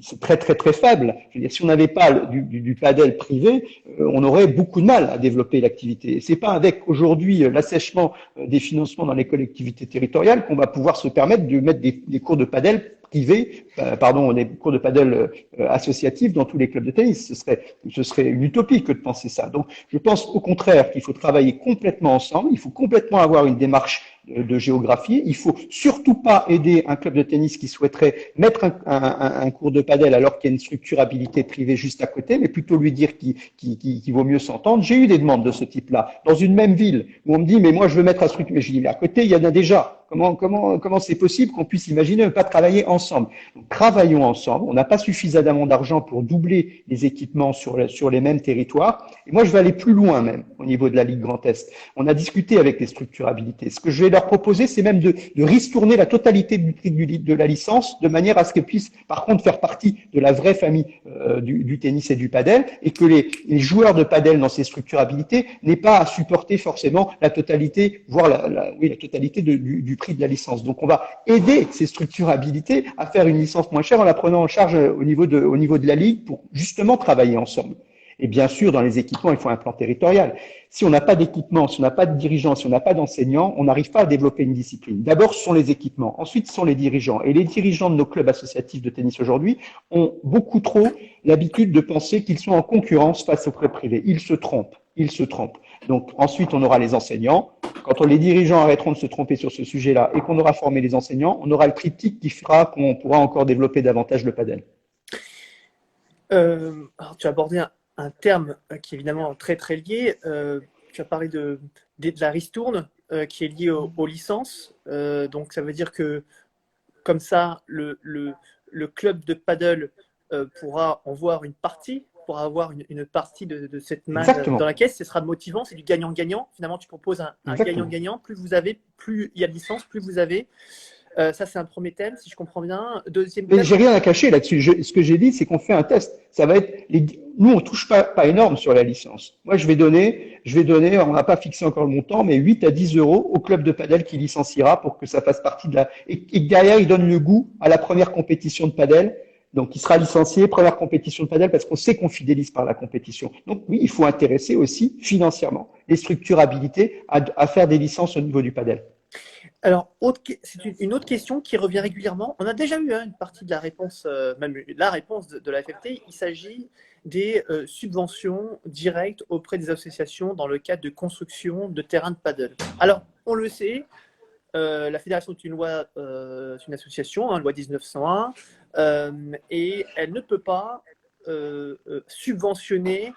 C'est très très très faible. Je veux dire, si on n'avait pas du padel privé, on aurait beaucoup de mal à développer l'activité. Et c'est pas avec aujourd'hui l'assèchement des financements dans les collectivités territoriales qu'on va pouvoir se permettre de mettre des cours de padel privés, pardon, des cours de paddle associatifs dans tous les clubs de tennis. Ce serait une utopie que de penser ça. Donc, je pense au contraire qu'il faut travailler complètement ensemble. Il faut complètement avoir une démarche de géographie. Il faut surtout pas aider un club de tennis qui souhaiterait mettre un cours de padel alors qu'il y a une structurabilité privée juste à côté, mais plutôt lui dire qu'il vaut mieux s'entendre. J'ai eu des demandes de ce type-là dans une même ville où on me dit mais moi je veux mettre un structure, mais je dis mais à côté il y en a déjà. Comment c'est possible qu'on puisse imaginer ne pas travailler ensemble? Donc, travaillons ensemble. On n'a pas suffisamment d'argent pour doubler les équipements sur les mêmes territoires. Et moi, je vais aller plus loin même au niveau de la Ligue Grand Est. On a discuté avec les structurabilités. Ce que je vais leur proposer, c'est même de ristourner la totalité du prix de la licence de manière à ce qu'elles puissent, par contre, faire partie de la vraie famille du tennis et du padel et que les joueurs de padel dans ces structurabilités n'aient pas à supporter forcément la totalité, voire la totalité du prix de la licence. Donc, on va aider ces structurabilités à faire une licence moins chère en la prenant en charge au niveau de la Ligue pour justement travailler ensemble. Et bien sûr, dans les équipements, il faut un plan territorial. Si on n'a pas d'équipement, si on n'a pas de dirigeants, si on n'a pas d'enseignants, on n'arrive pas à développer une discipline. D'abord, ce sont les équipements. Ensuite, ce sont les dirigeants. Et les dirigeants de nos clubs associatifs de tennis aujourd'hui ont beaucoup trop l'habitude de penser qu'ils sont en concurrence face aux clubs privés. Ils se trompent. Ils se trompent. Donc, ensuite, on aura les enseignants. Quand les dirigeants arrêteront de se tromper sur ce sujet-là et qu'on aura formé les enseignants, on aura le triptyque qui fera qu'on pourra encore développer davantage le padel. Alors, tu as abordé un terme qui est évidemment très très lié. Tu as parlé de la ristourne qui est liée aux licences. Donc ça veut dire que comme ça, le club de paddle pourra en voir une partie, pourra avoir une partie de cette manne dans la caisse. Ce sera motivant, c'est du gagnant-gagnant. Finalement, tu proposes un gagnant-gagnant. Plus vous avez, plus il y a de licences, plus vous avez. Ça, c'est un premier thème, si je comprends bien. Deuxième thème. Mais j'ai rien à cacher là-dessus. Ce que j'ai dit, c'est qu'on fait un test. Ça va être nous, on touche pas énorme sur la licence. Moi, je vais donner, on n'a pas fixé encore le montant, mais 8 à 10 euros au club de padel qui licenciera pour que ça fasse partie de et derrière, il donne le goût à la première compétition de padel. Donc, il sera licencié, première compétition de padel, parce qu'on sait qu'on fidélise par la compétition. Donc, oui, il faut intéresser aussi financièrement les structures habilitées à faire des licences au niveau du padel. Alors, c'est une autre question qui revient régulièrement. On a déjà eu une partie de la réponse, même la réponse de la FFT. Il s'agit des subventions directes auprès des associations dans le cadre de construction de terrains de paddle. Alors, on le sait, la fédération est une association, loi 1901, et elle ne peut pas subventionner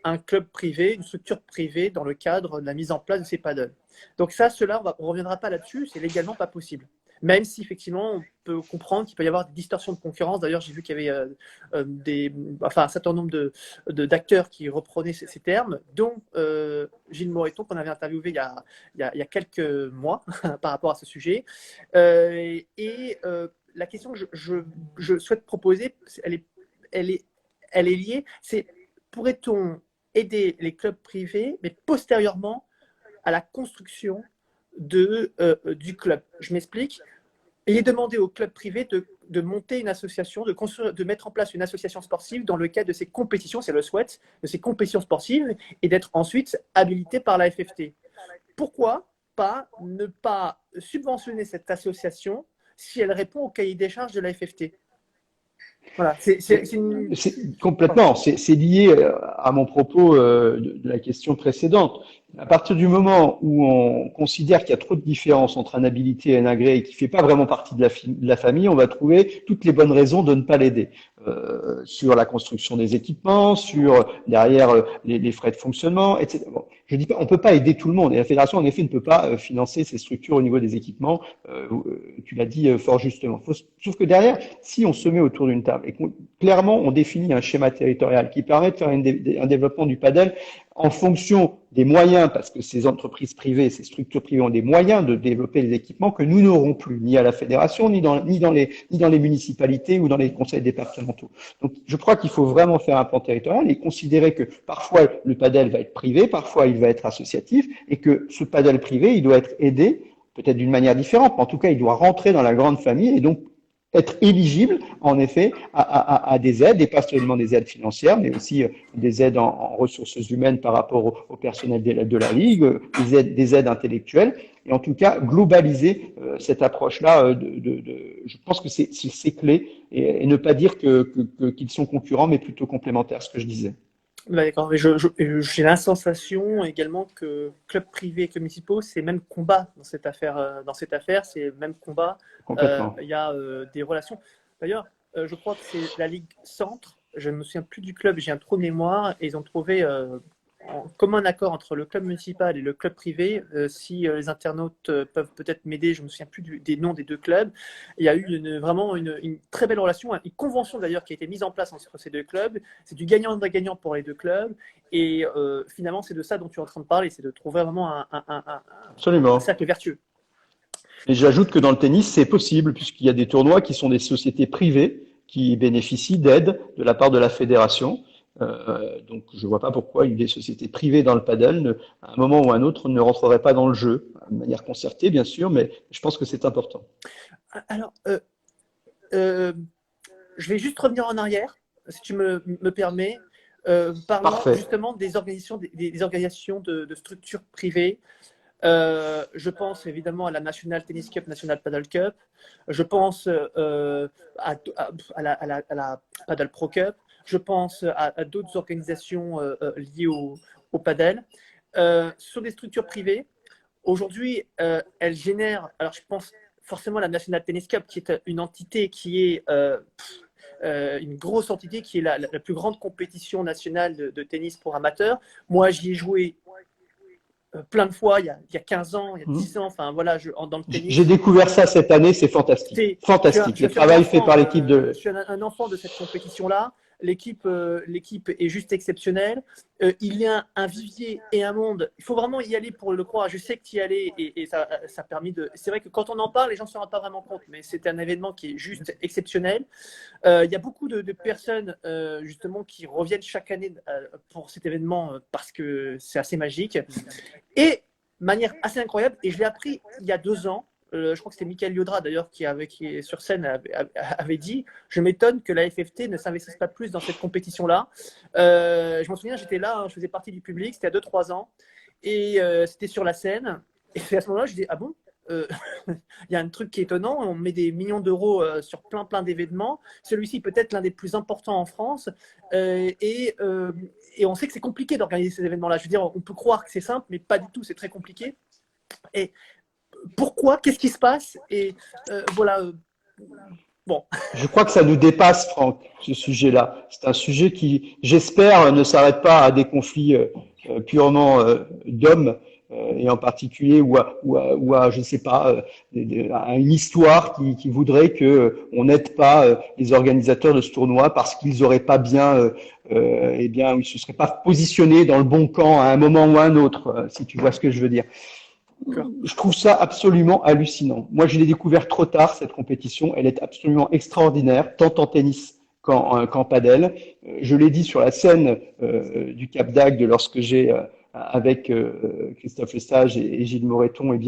un club privé, une structure privée dans le cadre de la mise en place de ces paddles. Donc cela, on ne reviendra pas là-dessus, c'est légalement pas possible. Même si effectivement, on peut comprendre qu'il peut y avoir des distorsions de concurrence. D'ailleurs, j'ai vu qu'il y avait un certain nombre d'acteurs qui reprenaient ces termes, dont Gilles Moreton, qu'on avait interviewé il y a quelques mois par rapport à ce sujet. La question que je souhaite proposer, elle est liée, c'est pourrait-on aider les clubs privés, mais postérieurement à la construction du club. Je m'explique. Il est demandé au club privé de monter une association, de mettre en place une association sportive dans le cadre de ces compétitions, c'est le souhait, de ces compétitions sportives, et d'être ensuite habilité par la FFT. Pourquoi ne pas subventionner cette association si elle répond au cahier des charges de la FFT? Voilà, c'est une. Pardon. Complètement, c'est lié à mon propos de la question précédente. À partir du moment où on considère qu'il y a trop de différences entre un habilité et un agréé et qui fait pas vraiment partie de la famille, on va trouver toutes les bonnes raisons de ne pas l'aider. Sur la construction des équipements, sur derrière les frais de fonctionnement, etc. Bon, je dis pas, on peut pas aider tout le monde et la fédération en effet ne peut pas financer ces structures au niveau des équipements. Tu l'as dit fort justement. Sauf que derrière, si on se met autour d'une table et clairement on définit un schéma territorial qui permet de faire un développement du padel en fonction des moyens, parce que ces entreprises privées, ces structures privées ont des moyens de développer les équipements que nous n'aurons plus, ni à la fédération, ni dans les municipalités ou dans les conseils départementaux. Donc, je crois qu'il faut vraiment faire un plan territorial et considérer que parfois le padel va être privé, parfois il va être associatif, et que ce padel privé, il doit être aidé, peut-être d'une manière différente, mais en tout cas, il doit rentrer dans la grande famille et donc être éligible, en effet, à des aides, et pas seulement des aides financières, mais aussi des aides en ressources humaines par rapport au personnel de la Ligue, des aides intellectuelles, et en tout cas, globaliser cette approche-là. Je pense que c'est clé, et ne pas dire qu'ils sont concurrents, mais plutôt complémentaires, ce que je disais. Bah, d'accord, mais j'ai la sensation également que clubs privés et clubs municipaux, c'est le même combat dans cette affaire. Dans cette affaire, c'est le même combat. Complètement. Il y a des relations. D'ailleurs, je crois que c'est la Ligue Centre. Je ne me souviens plus du club, j'ai un trou de mémoire. Et ils ont trouvé en commun accord entre le club municipal et le club privé. Si les internautes peuvent peut-être m'aider, je ne me souviens plus des noms des deux clubs. Il y a eu vraiment une très belle relation, une convention d'ailleurs qui a été mise en place entre ces deux clubs. C'est du gagnant-gagnant pour les deux clubs. Et finalement, c'est de ça dont tu es en train de parler, c'est de trouver vraiment un Absolument. cercle vertueux. Et j'ajoute que dans le tennis, c'est possible, puisqu'il y a des tournois qui sont des sociétés privées qui bénéficient d'aide de la part de la fédération. Donc, je ne vois pas pourquoi des sociétés privées dans le padel, à un moment ou à un autre, ne rentreraient pas dans le jeu, de manière concertée, bien sûr, mais je pense que c'est important. Alors, je vais juste revenir en arrière, si tu me permets, parlant Parfait. justement des organisations de structures privées. Je pense évidemment à la National Tennis Cup, National Paddle Cup. Je pense à la Paddle Pro Cup. Je pense à d'autres organisations liées au paddle. Ce sont des structures privées. Aujourd'hui, elles génèrent, alors je pense forcément à la National Tennis Cup, qui est une entité qui est une grosse entité, qui est la plus grande compétition nationale de tennis pour amateurs. Moi, j'y ai joué plein de fois, il y a 15 ans, il y a 10 ans, enfin voilà, dans le tennis. J'ai découvert ça cette année, c'est fantastique. Fantastique. Le travail fait par l'équipe de. Je suis un enfant de cette compétition-là. L'équipe est juste exceptionnelle. Il y a un vivier et un monde. Il faut vraiment y aller pour le croire. Je sais que tu y allais et ça a permis de. C'est vrai que quand on en parle, les gens ne se rendent pas vraiment compte, mais c'est un événement qui est juste exceptionnel. Il y a beaucoup de personnes justement qui reviennent chaque année pour cet événement parce que c'est assez magique. Et manière assez incroyable, et je l'ai appris il y a 2 ans. Je crois que c'était Michael Liodra d'ailleurs qui est sur scène avait dit je m'étonne que la FFT ne s'investisse pas plus dans cette compétition-là. Je m'en souviens, j'étais là, je faisais partie du public, c'était à 2-3 ans, et c'était sur la scène. Et à ce moment-là, je dis ah bon, il y a un truc qui est étonnant, on met des millions d'euros sur plein d'événements. Celui-ci peut-être l'un des plus importants en France, et on sait que c'est compliqué d'organiser ces événements-là. Je veux dire, on peut croire que c'est simple, mais pas du tout, c'est très compliqué. Et pourquoi? Qu'est-ce qui se passe? Et voilà. Bon. Je crois que ça nous dépasse, Franck, ce sujet-là. C'est un sujet qui, j'espère, ne s'arrête pas à des conflits purement d'hommes, et en particulier ou à je ne sais pas, à une histoire qui voudrait que on n'aide pas les organisateurs de ce tournoi parce qu'ils n'auraient pas bien, eh bien, ils se seraient pas positionnés dans le bon camp à un moment ou à un autre, si tu vois ce que je veux dire. Je trouve ça absolument hallucinant. Moi, je l'ai découvert trop tard, cette compétition. Elle est absolument extraordinaire, tant en tennis qu'en padel. Je l'ai dit sur la scène du Cap d'Agde lorsque j'ai, avec Christophe Lesage et Gilles Moreton,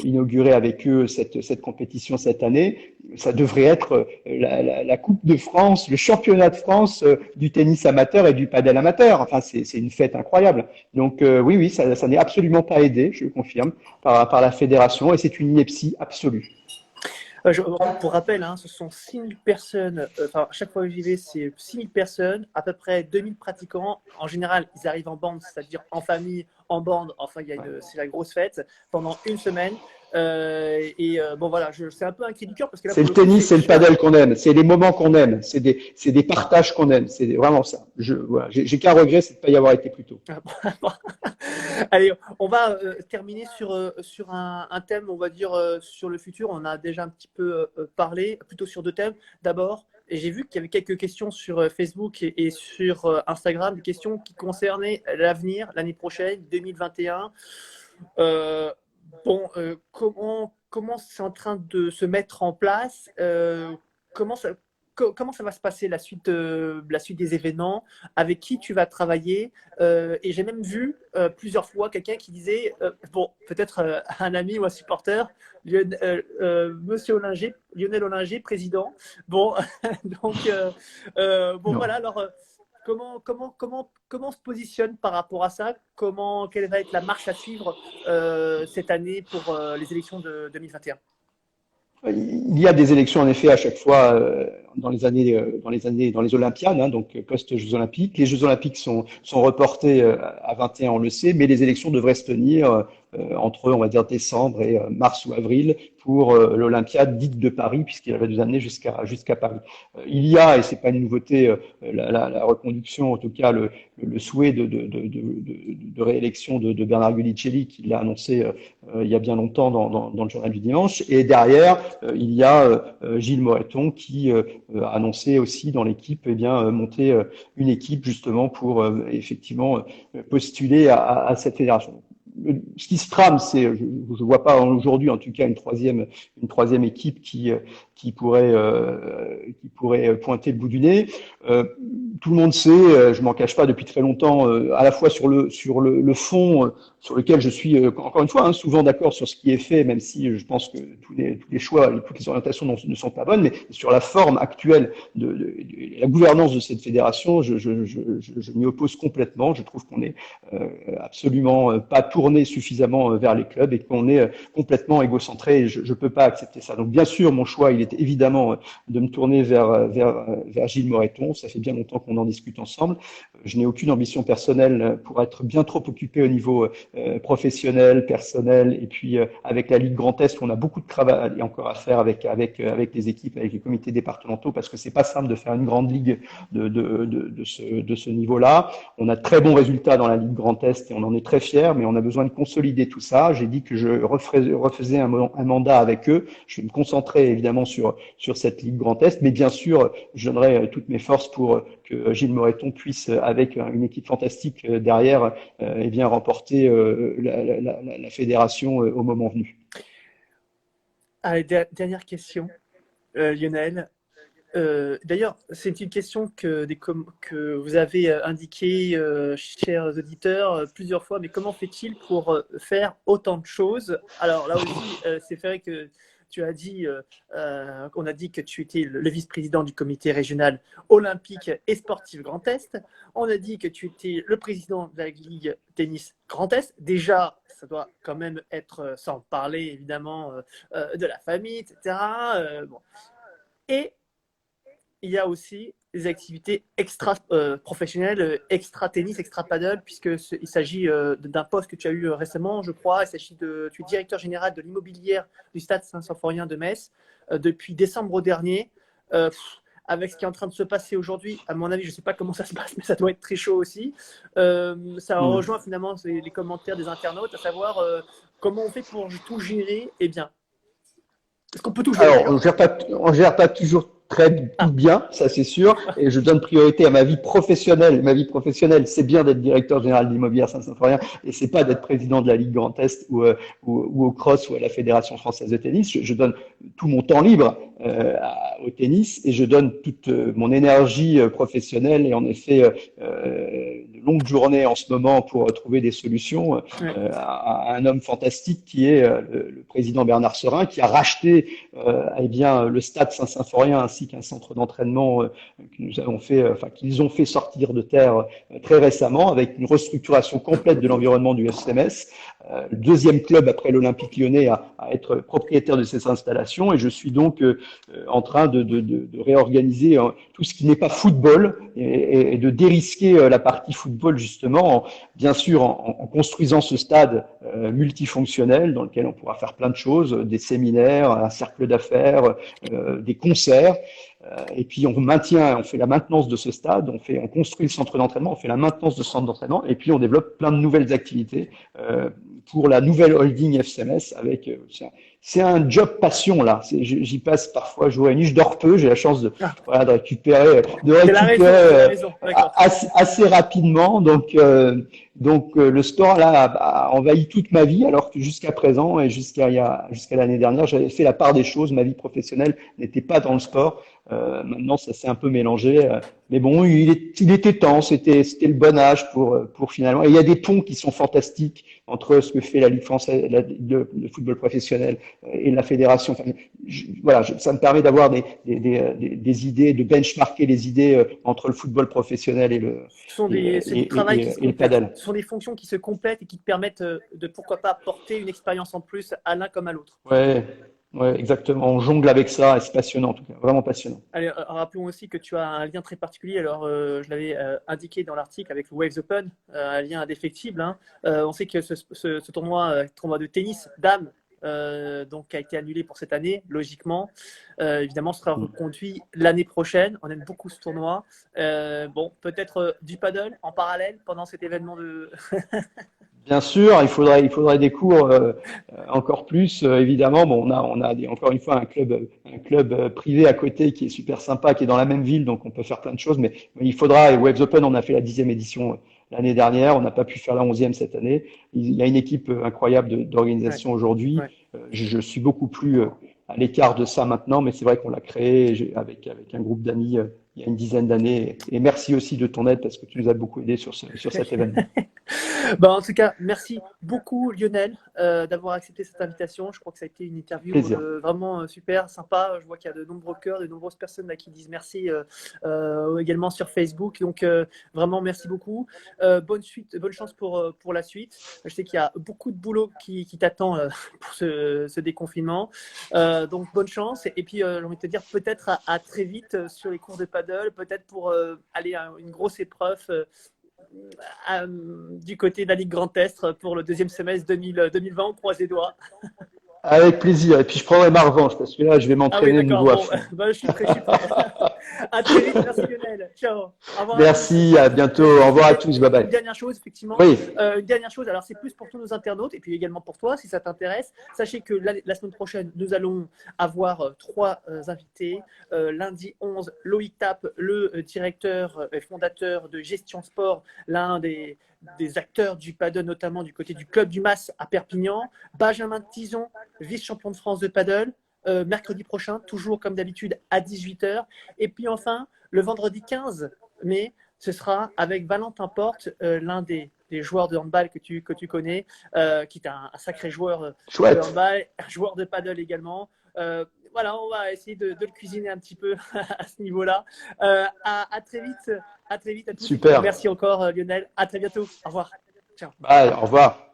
inauguré avec eux cette compétition cette année. Ça devrait être la Coupe de France, le championnat de France du tennis amateur et du padel amateur. Enfin, c'est une fête incroyable. Donc oui, ça n'est absolument pas aidé, je le confirme, par la fédération, et c'est une ineptie absolue. Pour rappel, hein, ce sont 6000 personnes, enfin, chaque fois que j'y vais, c'est 6000 personnes, à peu près 2000 pratiquants. En général, ils arrivent en bande, c'est-à-dire en famille, en bande, enfin, c'est la grosse fête pendant une semaine. Bon, voilà, c'est un peu un cri du cœur parce que là, C'est pour le le coup, tennis, c'est le super. paddle qu'on aime, c'est les moments qu'on aime, c'est des partages qu'on aime, c'est vraiment ça. Voilà, j'ai qu'un regret, c'est de ne pas y avoir été plus tôt. Allez, on va terminer sur un thème, on va dire, sur le futur. On a déjà un petit peu parlé, plutôt sur deux thèmes. D'abord, et j'ai vu qu'il y avait quelques questions sur Facebook et sur Instagram, des questions qui concernaient l'avenir, l'année prochaine, 2021. Comment c'est en train de se mettre en place, comment ça, comment ça va se passer la suite des événements, avec qui tu vas travailler, et j'ai même vu plusieurs fois quelqu'un qui disait, bon, peut-être un ami ou un supporter, Monsieur Ollinger, Lionel Ollinger, président. Bon, donc, bon, Non. voilà, alors, comment on se positionne par rapport à ça? Quelle va être la marche à suivre cette année pour les élections de 2021? Il y a des élections en effet à chaque fois dans les Olympiades, hein, donc post-Jeux Olympiques. Les Jeux Olympiques sont reportés à 21, on le sait, mais les élections devraient se tenir entre, on va dire, décembre et mars ou avril pour l'Olympiade dite de Paris, puisqu'il avait dû amener jusqu'à Paris. Il y a, et c'est pas une nouveauté, la reconduction, en tout cas le souhait de réélection de Bernard Gulicelli, qui l'a annoncé il y a bien longtemps dans le journal du dimanche. Et derrière, il y a Gilles Moreton qui a annoncé aussi dans l'équipe monter une équipe justement pour effectivement postuler à cette fédération. Ce qui se trame, c'est, je vois pas aujourd'hui en tout cas une troisième équipe qui pourrait pointer le bout du nez. Tout le monde sait, je m'en cache pas depuis très longtemps, à la fois sur le fond, sur lequel je suis encore une fois souvent d'accord sur ce qui est fait, même si je pense que tous les choix, toutes les orientations ne sont pas bonnes, mais sur la forme actuelle de la gouvernance de cette fédération, je m'y oppose complètement. Je trouve qu'on est absolument pas tourné suffisamment vers les clubs et qu'on est complètement égocentré. Et je peux pas accepter ça. Donc bien sûr, mon choix, il est évidemment de me tourner vers Gilles Moreton. Ça fait bien longtemps qu'on en discute ensemble. Je n'ai aucune ambition personnelle pour être bien trop occupé au niveau professionnel, personnel, et puis avec la Ligue Grand Est, on a beaucoup de travail encore à faire avec les équipes, avec les comités départementaux, parce que c'est pas simple de faire une grande ligue de ce niveau-là. On a de très bons résultats dans la Ligue Grand Est et on en est très fiers, mais on a besoin de consolider tout ça. J'ai dit que je refaisais un mandat avec eux. Je vais me concentrer évidemment sur cette Ligue Grand Est, mais bien sûr, je donnerai toutes mes forces pour que Gilles Moreton puisse, avec une équipe fantastique derrière, remporter la fédération au moment venu. Allez, dernière question, Lionel. D'ailleurs, c'est une question que vous avez indiquée, chers auditeurs, plusieurs fois, mais comment fait-il pour faire autant de choses? Alors là aussi, c'est vrai que tu as dit, on a dit que tu étais le vice-président du comité régional olympique et sportif Grand Est. On a dit que tu étais le président de la Ligue tennis Grand Est. Déjà, ça doit quand même être, sans parler évidemment de la famille, etc. Bon. Et il y a aussi des activités extra professionnelles, extra tennis, extra paddle, puisqu'il s'agit d'un poste que tu as eu récemment, je crois. Tu es directeur général de l'immobilière du Stade Saint-Symphorien de Metz depuis décembre dernier. Avec ce qui est en train de se passer aujourd'hui, à mon avis, je ne sais pas comment ça se passe, mais ça doit être très chaud aussi. Ça rejoint finalement les commentaires des internautes, à savoir comment on fait pour tout gérer. Eh bien, est-ce qu'on peut tout gérer? Alors, on gère pas toujours très bien, ça c'est sûr, et je donne priorité à ma vie professionnelle. Ma vie professionnelle, c'est bien d'être directeur général de l'immobilier Saint-Symphorien, et c'est pas d'être président de la Ligue Grand Est ou au Cross ou à la Fédération française de tennis. Je donne tout mon temps libre au tennis et je donne toute mon énergie professionnelle et en effet de longues journées en ce moment pour trouver des solutions à un homme fantastique qui est le président Bernard Serin, qui a racheté le Stade Saint-Symphorien ainsi qu'un centre d'entraînement qu'ils ont fait sortir de terre très récemment avec une restructuration complète de l'environnement du SMS. le deuxième club après l'Olympique Lyonnais à être propriétaire de ces installations. Et je suis donc en train de réorganiser tout ce qui n'est pas football et de dérisquer la partie football justement, bien sûr en construisant ce stade multifonctionnel dans lequel on pourra faire plein de choses, des séminaires, un cercle d'affaires, des concerts. Et puis on fait la maintenance de ce stade, on construit le centre d'entraînement, on fait la maintenance de ce centre d'entraînement, et puis on développe plein de nouvelles activités pour la nouvelle holding FCMS. C'est un job passion là. J'y passe parfois jour et nuit. Je dors peu. J'ai la chance voilà, de récupérer assez rapidement. Donc le sport là a envahi toute ma vie, alors que jusqu'à présent et jusqu'à l'année dernière, j'avais fait la part des choses. Ma vie professionnelle n'était pas dans le sport. Maintenant, ça s'est un peu mélangé. Mais bon, il était temps. C'était le bon âge pour finalement. Et il y a des ponts qui sont fantastiques entre ce que fait la Ligue française, le football professionnel et la fédération. Enfin, voilà, ça me permet d'avoir des idées, de benchmarker les idées entre le football professionnel et le padel. Ce sont des fonctions qui se complètent et qui te permettent de, pourquoi pas, apporter une expérience en plus à l'un comme à l'autre. Ouais, exactement. On jongle avec ça et c'est passionnant en tout cas, vraiment passionnant. Allez, rappelons aussi que tu as un lien très particulier. Alors, je l'avais indiqué dans l'article avec le Waves Open, un lien indéfectible. Hein. On sait que ce tournoi de tennis dames, donc a été annulé pour cette année, logiquement. Évidemment, sera reconduit l'année prochaine. On aime beaucoup ce tournoi. Bon, peut-être du paddle en parallèle pendant cet événement de. Bien sûr, il faudrait des cours encore plus. Évidemment, bon, on a encore une fois un club privé à côté qui est super sympa, qui est dans la même ville, donc on peut faire plein de choses. Mais il faudra. Et Waves Open, on a fait la 10e édition l'année dernière. On n'a pas pu faire la 11e cette année. Il y a une équipe incroyable d'organisation aujourd'hui. Je suis beaucoup plus à l'écart de ça maintenant, mais c'est vrai qu'on l'a créé avec un groupe d'amis il y a une dizaine d'années. Et merci aussi de ton aide parce que tu nous as beaucoup aidé sur cet événement. En tout cas, merci beaucoup Lionel d'avoir accepté cette invitation. Je crois que ça a été une interview vraiment super, sympa. Je vois qu'il y a de nombreux cœurs, de nombreuses personnes là, qui disent merci également sur Facebook. Donc vraiment merci beaucoup. Bonne chance pour la suite. Je sais qu'il y a beaucoup de boulot qui t'attend pour ce déconfinement. Donc bonne chance. Et puis j'ai envie de te dire peut-être à très vite sur les cours de paddle, peut-être pour aller à une grosse épreuve du côté de la Ligue Grand Est pour le deuxième semestre 2020. On croise les doigts. Avec plaisir. Et puis je prendrai ma revanche parce que là, je vais m'entraîner de nouveau à fond. Je suis prêt. À très vite. Merci Lionel. Ciao. Au revoir. Merci. À bientôt. Au revoir à tous. Bye bye. Une dernière chose, effectivement. Oui. Une dernière chose. Alors c'est plus pour tous nos internautes et puis également pour toi, si ça t'intéresse. Sachez que la semaine prochaine, nous allons avoir 3 invités. Lundi 11, Loïc Tapp, le directeur et fondateur de Gestion Sport, l'un des acteurs du paddle, notamment du côté du Club du Mas à Perpignan. Benjamin Tison, vice-champion de France de paddle, mercredi prochain, toujours comme d'habitude à 18h. Et puis enfin, le vendredi 15 mai, ce sera avec Valentin Porte, l'un des joueurs de handball que tu connais, qui est un sacré joueur de handball, un joueur de paddle également. Voilà, on va essayer de le cuisiner un petit peu à ce niveau-là. À très vite. À très vite à tous. Super. Merci encore Lionel. À très bientôt. Au revoir. Ciao. Bye, au revoir.